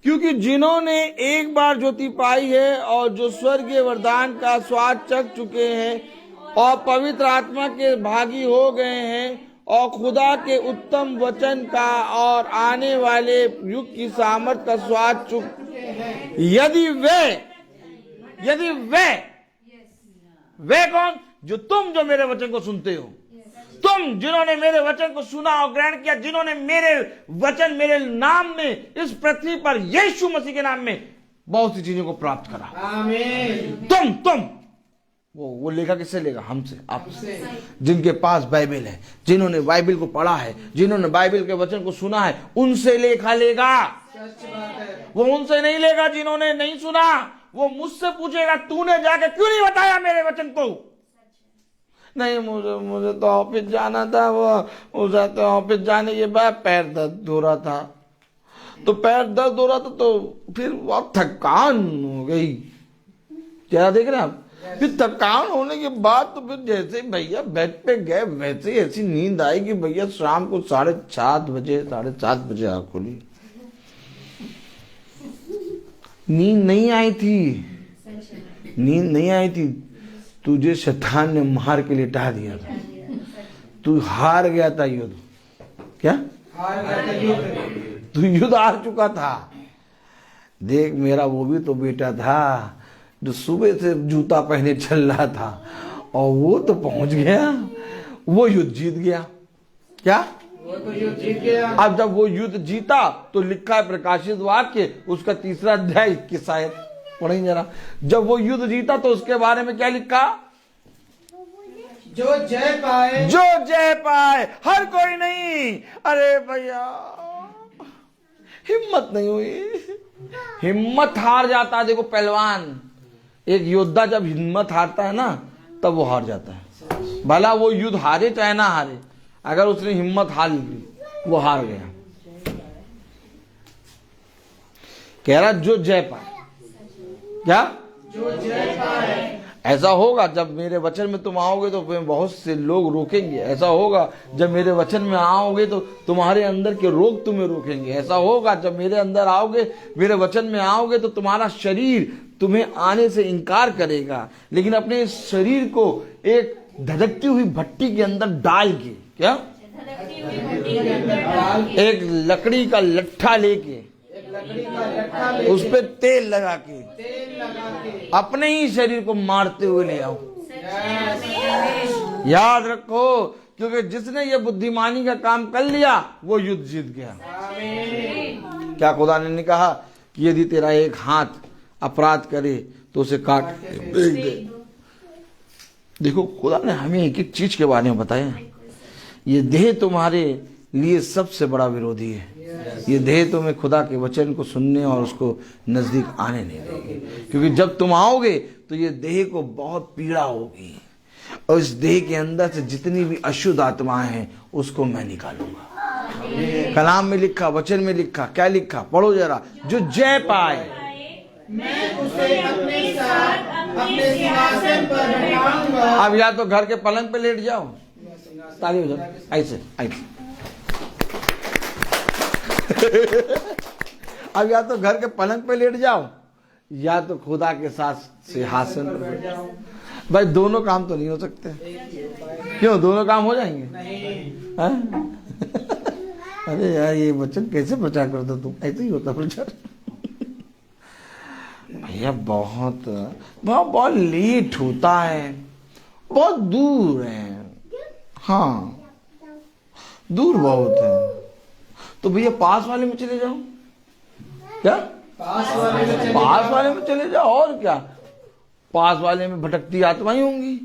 क्योंकि जिन्होंने एक बार ज्योति पाई है और जो स्वर्गीय वरदान का स्वाद चख चुके हैं और पवित्र आत्मा के भागी हो गए हैं और खुदा के उत्तम वचन का और आने वाले युग की सामर्थ का स्वाद चुक, यदि वे कौन? जो मेरे वचन को सुनते हो, तुम जिन्होंने मेरे वचन को सुना और ग्रहण किया, जिन्होंने मेरे वचन मेरे नाम में इस पृथ्वी पर यीशु मसीह के नाम में बहुत सी चीजों को प्राप्त करा। आमीन। तुम वो लेगा किससे लेगा? हमसे, आपसे, जिनके पास बाइबल है, जिन्होंने बाइबल को पढ़ा है, जिन्होंने बाइबल के वचन को सुना है, उनसे लेखा लेगा। वो उनसे नहीं लेगा जिन्होंने नहीं सुना। वो मुझसे पूछेगा तूने जाके क्यों नहीं बताया मेरे वचन को? नहीं, मुझे तो ऑफिस जाना था, वो तो ऑफिस जाने के बाद पैर दर्द हो रहा था, तो पैर दर्द हो रहा था तो फिर बहुत थकान हो गई। क्या देख रहे हैं आप? फिर थकान होने के बाद तो फिर जैसे भैया बेड पे गए वैसे ऐसी नींद आई कि भैया शाम को 7:30 बजे आँख खुली। नींद नहीं आई थी, तुझे शैतान ने मार के लिटा दिया था, तू हार गया था युद्ध। क्या हार गया था? युद्ध। तू युद्ध हार चुका था। देख, मेरा वो भी तो बेटा था जो सुबह से जूता पहने चल रहा था और वो तो पहुंच गया, वो युद्ध जीत गया। क्या वो तो युद्ध जीत गया। अब जब वो युद्ध जीता तो लिखा है प्रकाशित वाक्य उसका 3रा अध्याय 21 आयत पढ़ेंगे जरा। जब वो युद्ध जीता तो उसके बारे में क्या लिखा? जो जय पाए, जो जय पाए, हर कोई नहीं। अरे भैया हिम्मत नहीं हुई, हिम्मत हार जाता है। देखो पहलवान, एक योद्धा जब हिम्मत हारता है ना तब वो हार जाता है। भला वो युद्ध हारे चाहे ना हारे, अगर उसने हिम्मत हार ली वो हार गया। कह रहा जो जय पाए, क्या जो जय पाए। ऐसा होगा जब मेरे वचन में तुम आओगे तो बहुत से लोग रोकेंगे। ऐसा होगा जब मेरे वचन में आओगे तो तुम्हारे अंदर के रोग तुम्हें रोकेंगे। ऐसा होगा जब मेरे अंदर आओगे, मेरे वचन में आओगे तो तुम्हारा शरीर तुम्हें आने से इनकार करेगा। लेकिन अपने शरीर को एक धधकती हुई भट्टी के अंदर डाल के, क्या एक लकड़ी का लट्ठा लेके, लकड़ी का लट्ठा लेके, उस पे तेल लगा के अपने ही शरीर को मारते हुए ले आओ। याद रखो, क्योंकि जिसने ये बुद्धिमानी का काम कर लिया वो युद्ध जीत गया। क्या खुदा ने नहीं कहा कि यदि तेरा एक हाथ अपराध करे तो उसे काट फेंक दे? देखो खुदा ने हमें एक एक चीज के बारे में बताया। ये देह तुम्हारे लिए सबसे बड़ा विरोधी है। ये देह तुम्हें खुदा के वचन को सुनने और उसको नजदीक आने नहीं देगी, क्योंकि जब तुम आओगे तो ये देह को बहुत पीड़ा होगी और इस देह के अंदर से जितनी भी अशुद्ध आत्माएं हैं उसको मैं निकालूंगा। कलाम में लिखा, वचन में लिखा, क्या लिखा? पढ़ो जरा। जो जय पाए मैं उसे अपने साथ अपने सिंहासन पर बैठाऊंगा। अब या तो घर के पलंग पे लेट जाओ, ताली हो जाओ, ऐसे ऐसे। अब या तो घर के पलंग पे लेट जाओ या तो खुदा के साथ सिंहासन पर बैठ जाओ। भाई दोनों काम तो नहीं हो सकते। क्यों? दोनों काम हो जाएंगे? हाँ? अरे यार ये वचन कैसे प्रचार करता तुम? ऐसे ही होता प्रचार। भैया बहुत बहुत बहुत लेट होता है, बहुत दूर है। हाँ दूर बहुत है, तो भैया पास वाले में चले जाओ। क्या? पास वाले में चले पास वाले में चले जाओ। और क्या? पास वाले में भटकती आत्माएं होंगी।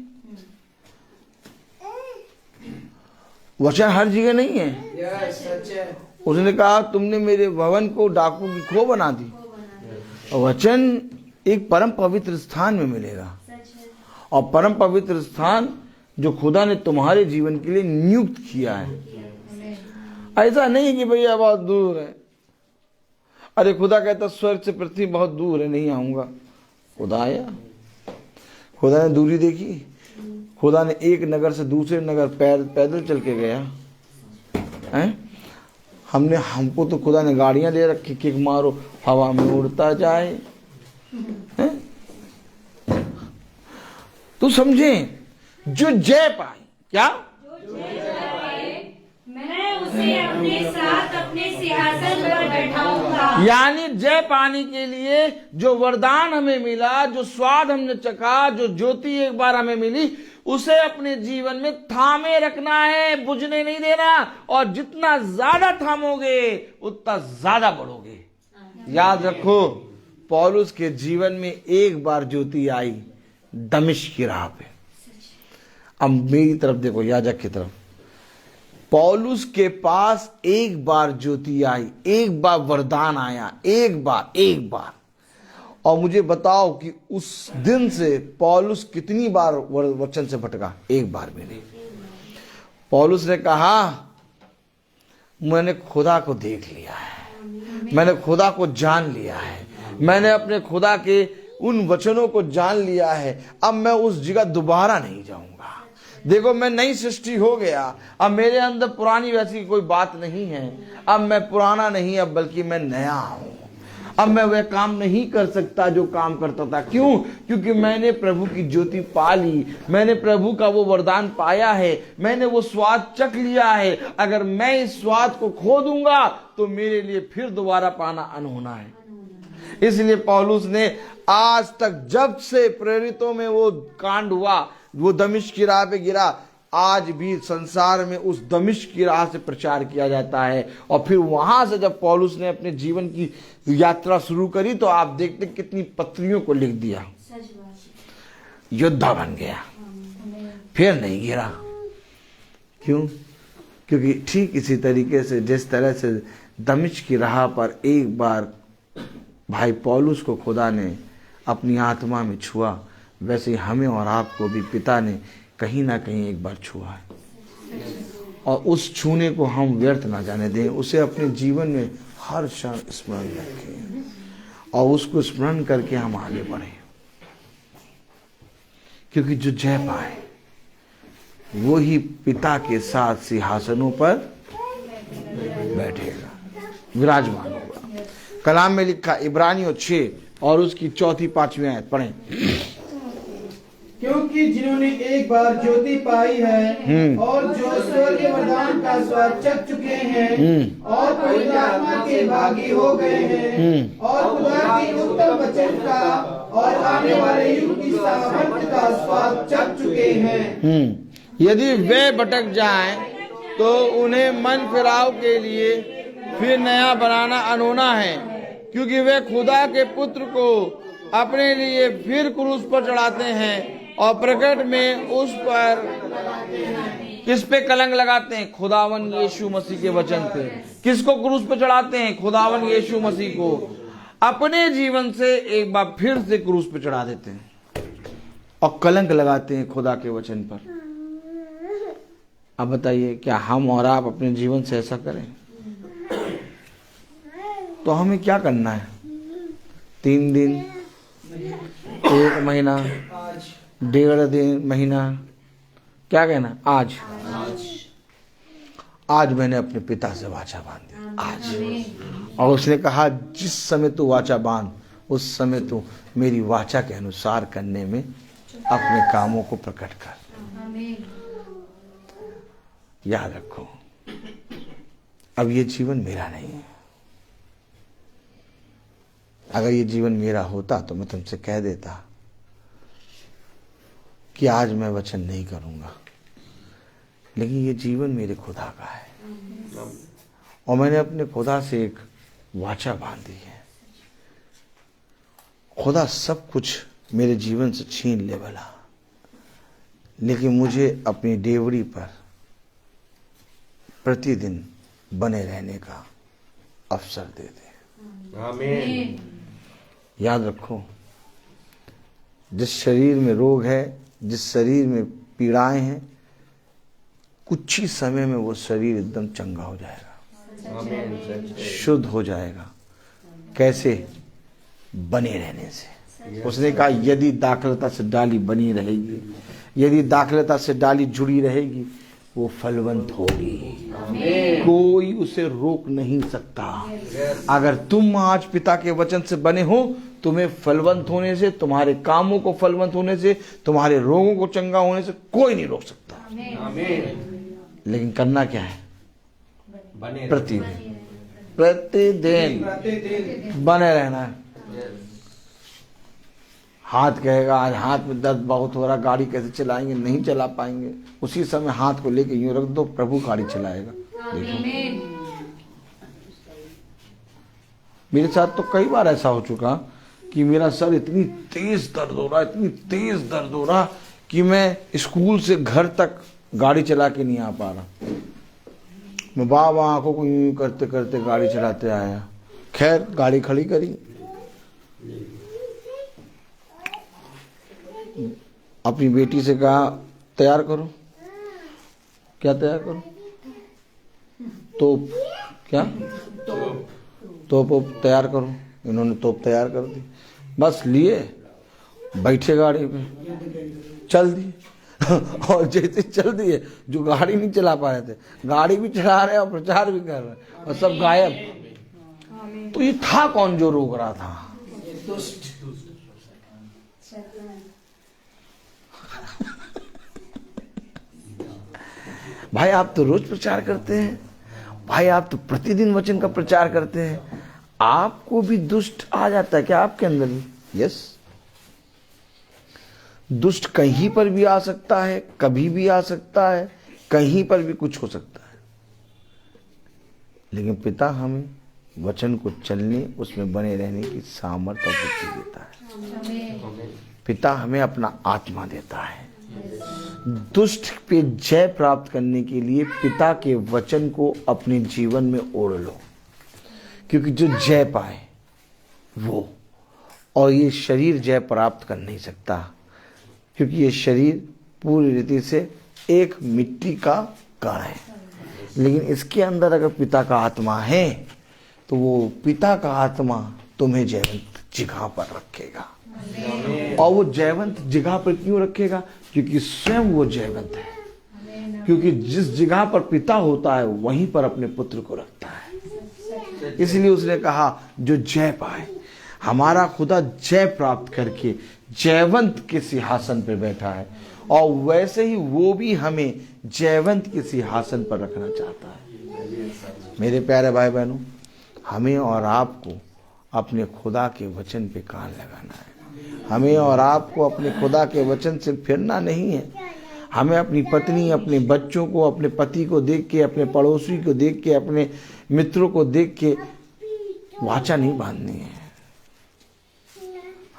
वचन हर जगह नहीं है। यस, सच है। उसने कहा तुमने मेरे भवन को डाकू की खो बना दी। वचन एक परम पवित्र स्थान में मिलेगा, और परम पवित्र स्थान जो खुदा ने तुम्हारे जीवन के लिए नियुक्त किया है। ऐसा नहीं कि भैया बहुत दूर है। अरे खुदा कहता स्वर्ग से पृथ्वी बहुत दूर है, नहीं आऊंगा। खुदा आया, खुदा ने दूरी देखी। खुदा ने एक नगर से दूसरे नगर पैदल चल के गया है। हमको तो खुदा ने गाड़ियां दे रखी, किक मारो हवा में उड़ता जाए। तो समझे, जो जय पाए, क्या मैं उसे अपने साथ अपने सिंहासन पर बैठाऊंगा। यानी जय पाने के लिए जो वरदान हमें मिला, जो स्वाद हमने चखा, जो ज्योति एक बार हमें मिली, उसे अपने जीवन में थामे रखना है, बुझने नहीं देना। और जितना ज्यादा थामोगे उतना ज्यादा बढ़ोगे। याद रखो, पौलुस के जीवन में एक बार ज्योति आई दमिश्क की राह पे। अब मेरी तरफ देखो, याजक की तरफ। पौलुस के पास एक बार ज्योति आई, एक बार वरदान आया, एक बार। और मुझे बताओ कि उस दिन से पौलुस कितनी बार वचन से भटका? एक बार भी नहीं। पौलुस ने कहा मैंने खुदा को देख लिया है, मैंने खुदा को जान लिया है, मैंने अपने खुदा के उन वचनों को जान लिया है। अब मैं उस जगह दोबारा नहीं जाऊंगा। देखो मैं नई सृष्टि हो गया। अब मेरे अंदर पुरानी वैसी कोई बात नहीं है। अब मैं पुराना नहीं, अब बल्कि मैं नया हूं। अब मैं वह काम नहीं कर सकता जो काम करता था। क्यों? क्योंकि मैंने प्रभु की ज्योति पा ली, मैंने प्रभु का वो वरदान पाया है, मैंने वो स्वाद चख लिया है। अगर मैं इस स्वाद को खो दूंगा तो मेरे लिए फिर दोबारा पाना अनहोना है। इसलिए पौलुस ने आज तक, जब से प्रेरितों में वो कांड हुआ, वो दमिश्क की राह पे गिरा, आज भी संसार में उस दमिश्क की राह से प्रचार किया जाता है। और फिर वहां से जब पौलुस ने अपने जीवन की यात्रा शुरू करी तो आप देखते कितनी पत्रियों को लिख दिया। सच बात। योद्धा बन गया, फिर नहीं गिरा। क्यों? क्योंकि ठीक इसी तरीके से जिस तरह से दमिश्क की राह पर एक बार भाई पौलुस को खुदा ने अपनी आत्मा में छुआ, वैसे ही हमें और आपको भी पिता ने कहीं ना कहीं एक बार छुआ है। और उस छूने को हम व्यर्थ ना जाने दें, उसे अपने जीवन में हर क्षण स्मरण रखें और उसको स्मरण करके हम आगे बढ़ें। क्योंकि जो जय पाए वो ही पिता के साथ सिंहासनों पर बैठेगा, विराजमान होगा। कलाम में लिखा इब्रानियों 6 और उसकी 4-5 आयत पढ़ें। क्योंकि जिन्होंने एक बार ज्योति पाई है और जो स्वर्ग के वरदान का स्वाद चख चुके हैं और पवित्र आत्मा के भागी हो गए हैं और खुदा के उत्तम वचन का और आने वाले युग की सामर्थ्य का स्वाद चख चुके हैं, यदि वे भटक जाएं तो उन्हें मन फिराव के लिए फिर नया बनाना अनहोना है, क्योंकि वे खुदा के पुत्र को अपने लिए फिर क्रूस पर चढ़ाते हैं और प्रकट में उस पर किस पे कलंक लगाते हैं? खुदावन यीशु मसीह के वचन पे। किसको क्रूस पे चढ़ाते हैं? खुदावन यीशु मसीह को अपने जीवन से एक बार फिर से क्रूस पे चढ़ा देते हैं और कलंक लगाते हैं खुदा के वचन पर। अब बताइए, क्या हम और आप अपने जीवन से ऐसा करें? तो हमें क्या करना है? 3 दिन, 1 महीना, 1.5 दिन, महीना, क्या कहना? आज मैंने अपने पिता से वाचा बांध दिया, आज। और उसने कहा जिस समय तू वाचा बांध उस समय तू मेरी वाचा के अनुसार करने में अपने कामों को प्रकट कर। याद रखो, अब ये जीवन मेरा नहीं है। अगर ये जीवन मेरा होता तो मैं तुमसे कह देता कि आज मैं वचन नहीं करूंगा, लेकिन ये जीवन मेरे खुदा का है और मैंने अपने खुदा से एक वाचा बांधी है। खुदा सब कुछ मेरे जीवन से छीन ले भला, लेकिन मुझे अपनी डेवड़ी पर प्रतिदिन बने रहने का अवसर दे दे। आमीन। याद रखो, जिस शरीर में रोग है, जिस शरीर में पीड़ाएं हैं, कुछ ही समय में वो शरीर एकदम चंगा हो जाएगा, आमीन। शुद्ध हो जाएगा। कैसे? बने रहने से। उसने कहा यदि दाखलता से डाली बनी रहेगी, यदि दाखलता से डाली जुड़ी रहेगी, वो फलवंत होगी, कोई उसे रोक नहीं सकता। अगर तुम आज पिता के वचन से बने हो, तुम्हें फलवंत होने से, तुम्हारे कामों को फलवंत होने से, तुम्हारे रोगों को चंगा होने से कोई नहीं रोक सकता। लेकिन करना क्या है? प्रतिदिन बने रहना है। हाथ कहेगा आज हाथ में दर्द बहुत हो रहा, गाड़ी कैसे चलाएंगे? नहीं चला पाएंगे। उसी समय हाथ को लेके यूं रख दो, प्रभु गाड़ी चलाएगा। देखो, मेरे साथ तो कई बार ऐसा हो चुका कि मेरा सर इतनी तेज दर्द हो रहा, इतनी तेज दर्द हो रहा कि मैं स्कूल से घर तक गाड़ी चला के नहीं आ पा रहा। मैं बाबा आंखों को यूं करते करते गाड़ी चलाते आया। खैर गाड़ी खड़ी करी, अपनी बेटी से कहा तैयार करो। क्या तैयार करो? तोप। क्या? तोप तैयार करो। इन्होंने तोप तैयार कर दी। बस लिए, बैठे गाड़ी पे, चल दी। और जैसे चल दिए, जो गाड़ी नहीं चला पा रहे थे गाड़ी भी चला रहे और प्रचार भी कर रहे और सब गायब। तो ये था कौन जो रोक रहा था? भाई आप तो रोज प्रचार करते हैं, भाई आप तो प्रतिदिन वचन का प्रचार करते हैं, आपको भी दुष्ट आ जाता है क्या आपके अंदर भी? यस। दुष्ट कहीं पर भी आ सकता है, कभी भी आ सकता है, कहीं पर भी कुछ हो सकता है, लेकिन पिता हमें वचन को चलने, उसमें बने रहने की सामर्थ्य और बुद्धि देता है। पिता हमें अपना आत्मा देता है। दुष्ट पे जय प्राप्त करने के लिए पिता के वचन को अपने जीवन में ओढ़ लो, क्योंकि जो जय पाए वो, और ये शरीर जय प्राप्त कर नहीं सकता, क्योंकि ये शरीर पूरी रीति से एक मिट्टी का कण है। लेकिन इसके अंदर अगर पिता का आत्मा है तो वो पिता का आत्मा तुम्हें जयवंत जगह पर रखेगा। और वो जयवंत जगह पर क्यों रखेगा? क्योंकि स्वयं वो जयवंत है। क्योंकि जिस जगह पर पिता होता है वहीं पर अपने पुत्र को रखता है। इसलिए उसने कहा जो जय पाए। हमारा खुदा जय प्राप्त करके जयवंत के सिंहासन पर बैठा है, और वैसे ही वो भी हमें जयवंत के सिंहासन पर रखना चाहता है। मेरे प्यारे भाई बहनों, हमें और आपको अपने खुदा के वचन पे कान लगाना है। हमें और आपको अपने खुदा के वचन से फिरना नहीं है। हमें अपनी पत्नी, अपने बच्चों को, अपने पति को देख के, अपने पड़ोसी को देख के, अपने मित्रों को देख के वाचा नहीं बांधनी है।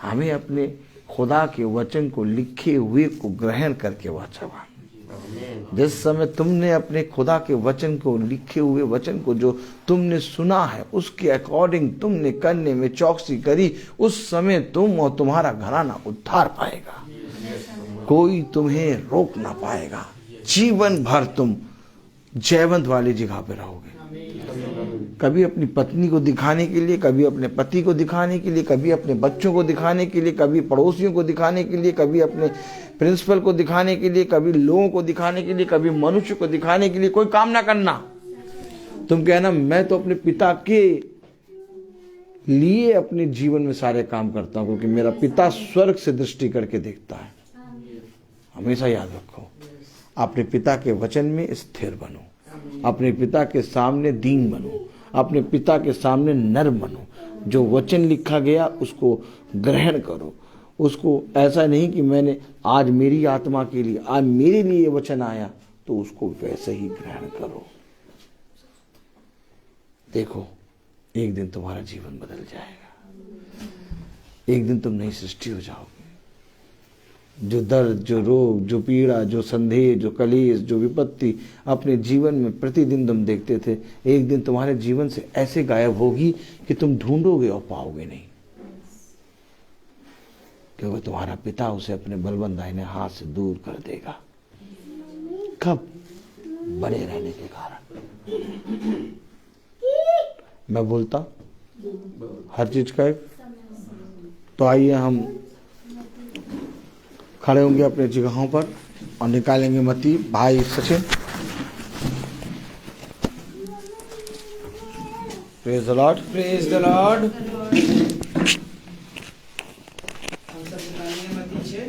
हमें अपने खुदा के वचन को लिखे हुए को ग्रहण करके वाचा बांधनी। जिस समय तुमने अपने खुदा के वचन को, लिखे हुए वचन को जो तुमने सुना है, उसके अकॉर्डिंग तुमने करने में चौकसी करी, उस समय तुम और तुम्हारा घराना उद्धार पाएगा। कोई तुम्हें रोक ना पाएगा। जीवन भर तुम जयवंत वाली जगह पे रहोगे। कभी अपनी पत्नी को दिखाने के लिए, कभी अपने पति को दिखाने के लिए, कभी अपने बच्चों को दिखाने के लिए, कभी पड़ोसियों को दिखाने के लिए, कभी अपने प्रिंसिपल को दिखाने के लिए, कभी लोगों को दिखाने के लिए, कभी मनुष्य को दिखाने के लिए कोई काम ना करना। तुम कहना मैं तो अपने पिता के लिए अपने जीवन में सारे काम करता हूं, क्योंकि मेरा पिता स्वर्ग से दृष्टि करके देखता है। हमेशा याद रखो, अपने पिता के वचन में स्थिर बनो, अपने पिता के सामने दीन बनो, अपने पिता के सामने नर्म बनो। जो वचन लिखा गया उसको ग्रहण करो। उसको ऐसा नहीं कि मैंने आज मेरी आत्मा के लिए, आज मेरे लिए ये वचन आया, तो उसको वैसे ही ग्रहण करो। देखो, एक दिन तुम्हारा जीवन बदल जाएगा। एक दिन तुम नई सृष्टि हो जाओगे। जो दर्द, जो रोग, जो पीड़ा, जो संदेह, जो कलेश, जो विपत्ति अपने जीवन में प्रतिदिन तुम देखते थे, एक दिन तुम्हारे जीवन से ऐसे गायब होगी कि तुम ढूंढोगे और पाओगे नहीं, क्योंकि तुम्हारा पिता उसे अपने बलवंत दाहिने हाथ से दूर कर देगा। कब? बने रहने के कारण। मैं बोलता हर चीज का एक। तो आइए हम खड़े होंगे अपने जगहों पर और निकालेंगे मत्ती। भाई Sachin, praise the Lord, praise the Lord. हम सब निकालेंगे मत्ती 6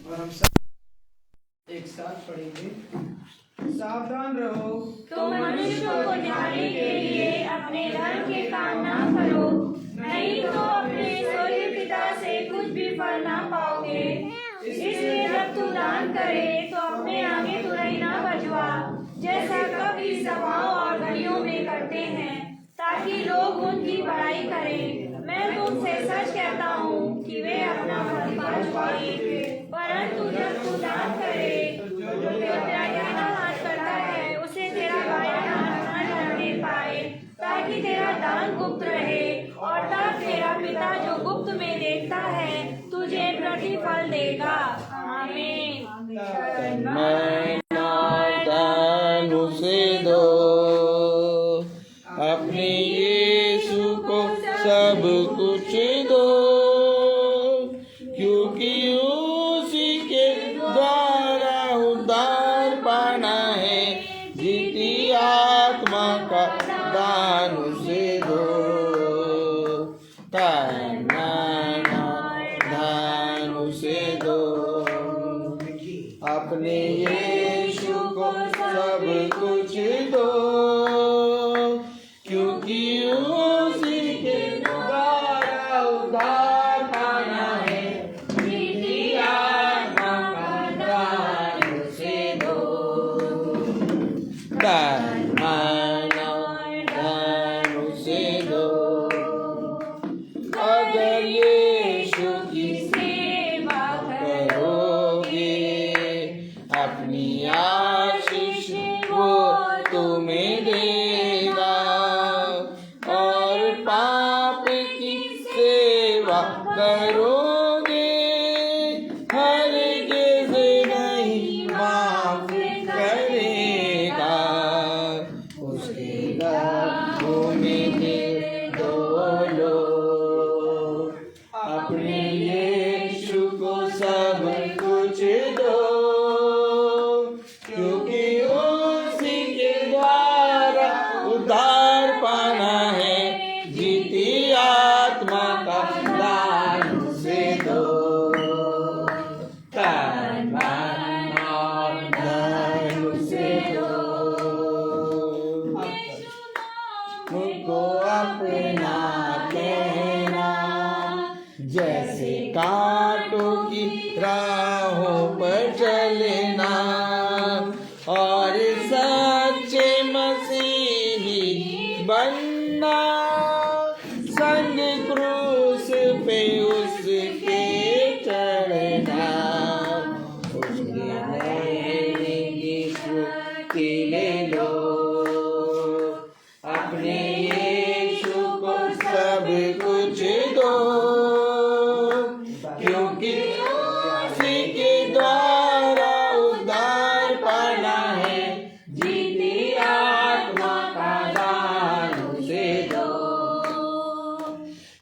और हम सब एक साथ पढ़ेंगे। सावधान रहो, तो मनुष्यों को ढाने के लिए अपने धर्म के काम ना करो, नहीं तो अपने स्वर्गीय पिता से कुछ भी फल ना पाओगे। इसलिए जब तू दान करे तो अपने आगे तुरई ना बजवा, जैसा कभी सभाओं और घड़ियों में करते हैं, ताकि लोग उनकी बड़ाई करें। मैं तुमसे सच कहता हूँ कि वे अपना फल पा चुकेंगे। परंतु जब तू दान करे तो तेरा दाहिना हाथ करता है, उसे तेरा बायां हाथ न जानने पाए, ताकि तेरा दान गुप्त रहे, और तब तेरा पिता जो गुप्त में देखता है तुझे प्रतिफल देगा। आमीन। दान उसे दो, अपने यीशु को सब कुछ दो, क्योंकि उसी के द्वारा उद्धार पाना है। जीती आत्मा का दान उसे दो। दान उसे दो, अपने यीशु को सब कुछ दो, क्योंकि उसी के द्वारा उद्धार पाना है। जीती चलेगा और पाप की सेवा करोगे हरगिज़ नहीं माफ करेगा। उसके लबों में दिल डोलो, अपने यीशु को सब कुछ दो, क्योंकि उसी के द्वारा उद्धार पाना है। जीती आत्मा का दान उसे दो, तन मन और धन उसे दो, मुझको अपना कहना, जैसे कांटों की राहों पर चलना और सच्चे मसीही बनना, संग क्रूस पे उसके चढ़ना, उसके नए यीशु की ले लो, अपने यीशु को सब कुछ दो, क्योंकि उसी के द्वारा उद्धार पाना है। जीती आत्मा का दान उसे दो,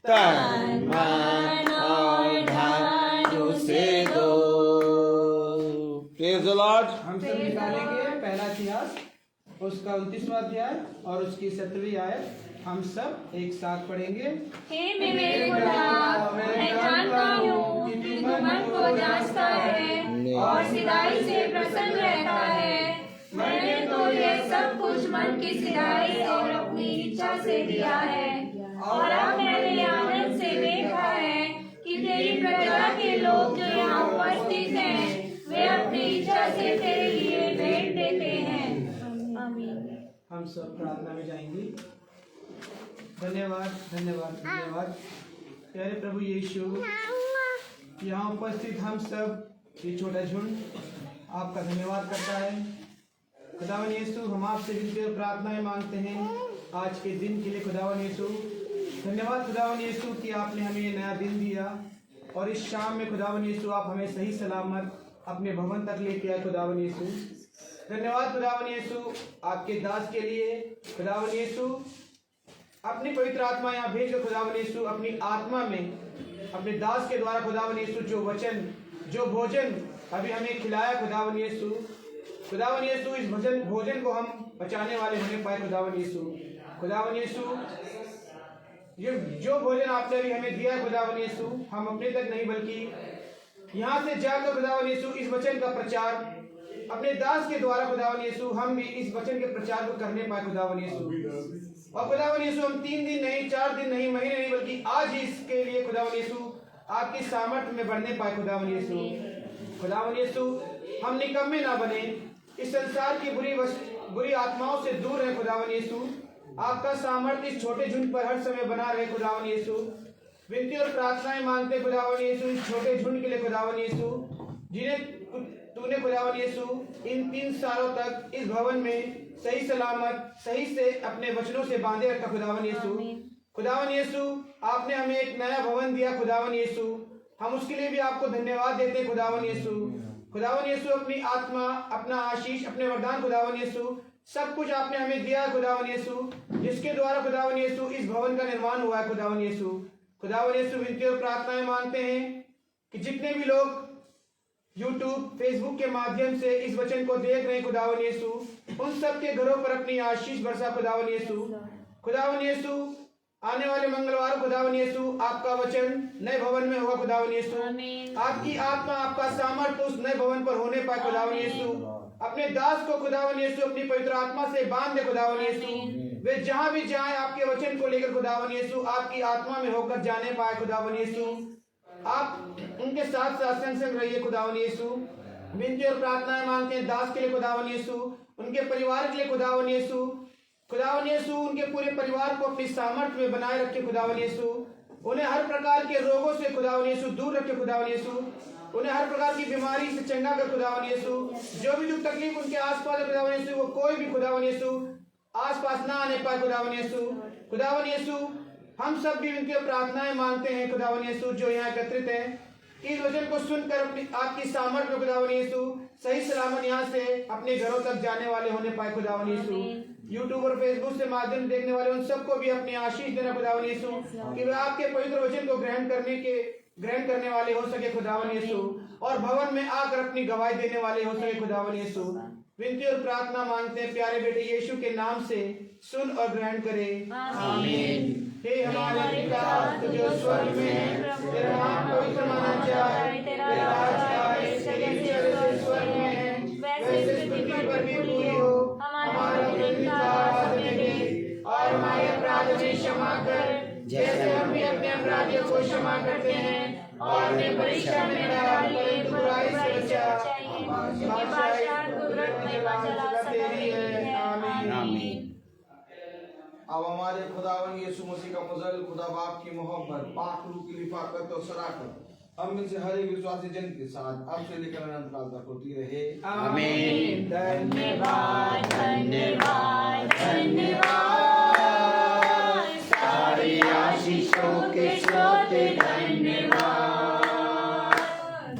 तन मन और धन उसे दो। Praise the Lord. हम सब निकालेंगे पहला इतिहास उसका 29वां अध्याय और उसकी 7वीं आयत। हम सब एक साथ पढ़ेंगे। हे मेरे खुदा, मैं जानता हूँ कि तू मन को जांचता है और सिधाई से प्रसन्न रहता है। मैंने तो ये सब कुछ मन की सिधाई और अपनी इच्छा से दिया है, और अब मैंने आनंद से देखा है कि तेरी प्रजा के लोग जो यहाँ उपस्थित हैं, वे अपनी इच्छा से तेरे लिए भेंट देते हैं। आमीन। हम सब प्रार्थना में जाएंगे। धन्यवाद धन्यवाद धन्यवाद प्यारे प्रभु यीशु, यहाँ उपस्थित हम सब ये छोटा झुंड आपका धन्यवाद करता है। खुदावन यीशु, हम आपसे विनती और प्रार्थनाएं मांगते हैं आज के दिन के लिए। खुदावन यीशु, धन्यवाद खुदावन यीशु कि आपने हमें ये नया दिन दिया, और इस शाम में खुदावन यीशु आप हमें सही सलामत अपने भवन तक लेके आए। खुदावन यीशु, धन्यवाद खुदावन यीशु आपके दास के लिए। खुदावन यीशु, अपनी पवित्र आत्मा यहाँ भेज दो। खुदावन यीशु, अपनी आत्मा में अपने दास के द्वारा खुदावन यीशु जो वचन जो भोजन अभी हमें खिलाया खुदावन यीशु, खुदावन यीशु इस भोजन को हम बचाने वाले होने पाए। खुदावन यीशु, खुदावन यीशु, ये जो भोजन आपने अभी हमें दिया खुदावन यीशु, हम अपने तक नहीं बल्कि यहाँ से जाकर खुदावन यीशु इस वचन का प्रचार अपने दास के द्वारा खुदावन यीशु हम भी इस वचन के प्रचार को करने पाए। खुदावन यीशु, और खुदावन यीशु हम 3 दिन नहीं, 4 दिन नहीं, महीने नहीं, बल्कि आज ही इसके लिए खुदावन यीशु आपकी सामर्थ्य में बढ़ने पाए। खुदावन यीशु, खुदावन यीशु, हम निकम्मे ना बने, इस संसार की बुरी आत्माओं से दूर रहे। खुदावन यीशु, आपका सामर्थ्य इस छोटे झुंड पर हर समय बना रहे। खुदावन यीशु, विनती और प्रार्थनाएं मांगते खुदावन यीशु इस छोटे झुंड के लिए। खुदावन यीशु, जिन्हें तूने खुदावन यीशु इन 3 सालों तक इस भवन में सही सलामत सही से अपने वचनों से बांधे रखा। खुदावन यीशु, खुदावन यीशु, आपने हमें एक नया भवन दिया। खुदावन यीशु, हम उसके लिए भी आपको धन्यवाद देते। खुदावन यीशु, खुदावन यीशु, अपनी आत्मा, अपना आशीष, अपने वरदान खुदावन यीशु सब कुछ आपने हमें दिया। खुदावन यीशु, जिसके द्वारा खुदावन यीशु इस भवन का निर्माण हुआ है। खुदावन यीशु, खुदावन यीशु, विनती और प्रार्थनाएं मानते हैं कि जितने भी लोग YouTube, Facebook के माध्यम से इस वचन को देख रहे हैं खुदावन यीशु, उन सब के घरों पर अपनी आशीष बरसा। खुदावन यीशु, खुदावन यीशु, आने वाले मंगलवार खुदावन यीशु आपका वचन नए भवन में होगा। खुदावन यीशु, आपकी आत्मा, आपका सामर्थ्य उस नए भवन पर होने पाए। खुदावन यीशु, अपने दास को खुदावन यीशु अपनी पवित्र आत्मा से बांध दे। खुदावन यीशु, वे जहां भी जाएं आपके वचन को लेकर खुदावन यीशु आपकी आत्मा में होकर जाने पाए। खुदावन यीशु, आप उनके साथ संग संग रहिए। खुदावन यीशु, विनती और प्रार्थनाएं मांगते हैं दास के लिए। खुदावन यीशु, उनके परिवार के लिए। खुदावन यीशु, खुदावन यीशु, उनके पूरे परिवार को अपनी सामर्थ्य में बनाए रखे। खुदावन यीशु, उन्हें हर प्रकार के रोगों से खुदावन यीशु दूर रखे। खुदावन यीशु, उन्हें हर प्रकार की बीमारी से चंगा कर। खुदावन यीशु, जो भी दुख तकलीफ उनके आसपास है खुदावन यीशु, वो कोई भी खुदावन यीशु आसपास ना आने पाए खुदावन यीशु। खुदावन यीशु, हम सब भी उनकी प्रार्थनाएं मानते हैं खुदावन यीशु, जो यहाँ एकत्रित है। इस वचन को सुनकर अपनी आपकी सामर्थ्य में खुदावन यीशु सही सलामत यहाँ से अपने घरों तक जाने वाले होने पाए खुदावन यीशु। यूट्यूब और फेसबुक से माध्यम देखने वाले उन सबको भी अपनी आशीष देना खुदावन यीशु, कि वे आपके पवित्र वचन को ग्रहण करने वाले हो सके खुदावन यीशु, और भवन में आकर अपनी गवाही देने वाले हो सके खुदावन यीशु। विनती और प्रार्थना मांगते हैं प्यारे बेटे यीशु के नाम से, सुन और ग्रहण करे, आमीन। हे हमारे पिता तू जो स्वर्ग में है, तेरा नाम पवित्र माना जाए, तेरा राज आए, तेरी जैसे स्वर्ग में है वैसे पृथ्वी पर भी पूरी हो। हमारा प्रतिदिन का आहार हमें दे, और हमारे अपराध हमें क्षमा कर, जैसे हम भी अपने अपराधियों को क्षमा करते हैं, और हमें परीक्षा में न डालिए, बुराई से बचा। तेरी है, आमीन। अब हमारे खुदावन यीशु मसीह का फजल, खुदा बाप की मोहब्बत, पाक रूह की लिफाकत और शराकत हम में से हर एक विश्वासी जन के साथ अब से लेकर अनंत काल तक होती रहे, आमीन। धन्यवाद धन्यवाद धन्यवाद, सारी आशीषों के स्रोत धन्यवाद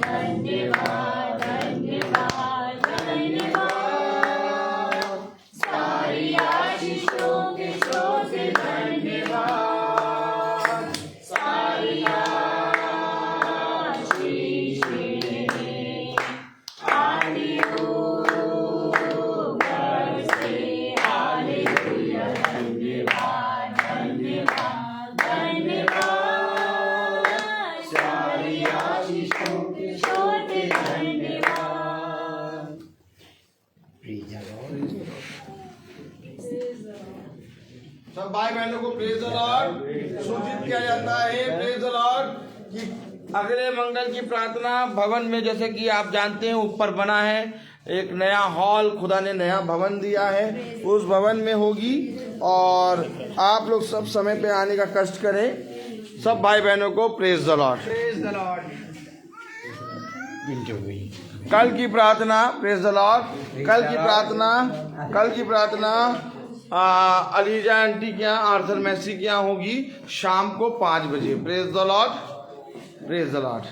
धन्यवाद धन्यवाद धन्यवाद, सारी आशीषों के स्रोत धन्यवाद, सारी सब भाई बहनों को प्रेज द लॉर्ड सूचित किया जाता है, प्रेज द लॉर्ड, कि अगले मंगल की प्रार्थना भवन में, जैसे कि आप जानते हैं, ऊपर बना है एक नया हॉल, खुदा ने नया भवन दिया है, उस भवन में होगी। और आप लोग सब समय पे आने का कष्ट करें। सब भाई बहनों को praise the Lord. Praise the Lord. कल की प्रार्थना, प्रेज द लॉर्ड, कल की प्रार्थना अलीजा आंटी के यहाँ, आर्थर मैसी के यहाँ होगी शाम को 5 बजे। Praise the Lord, praise the Lord.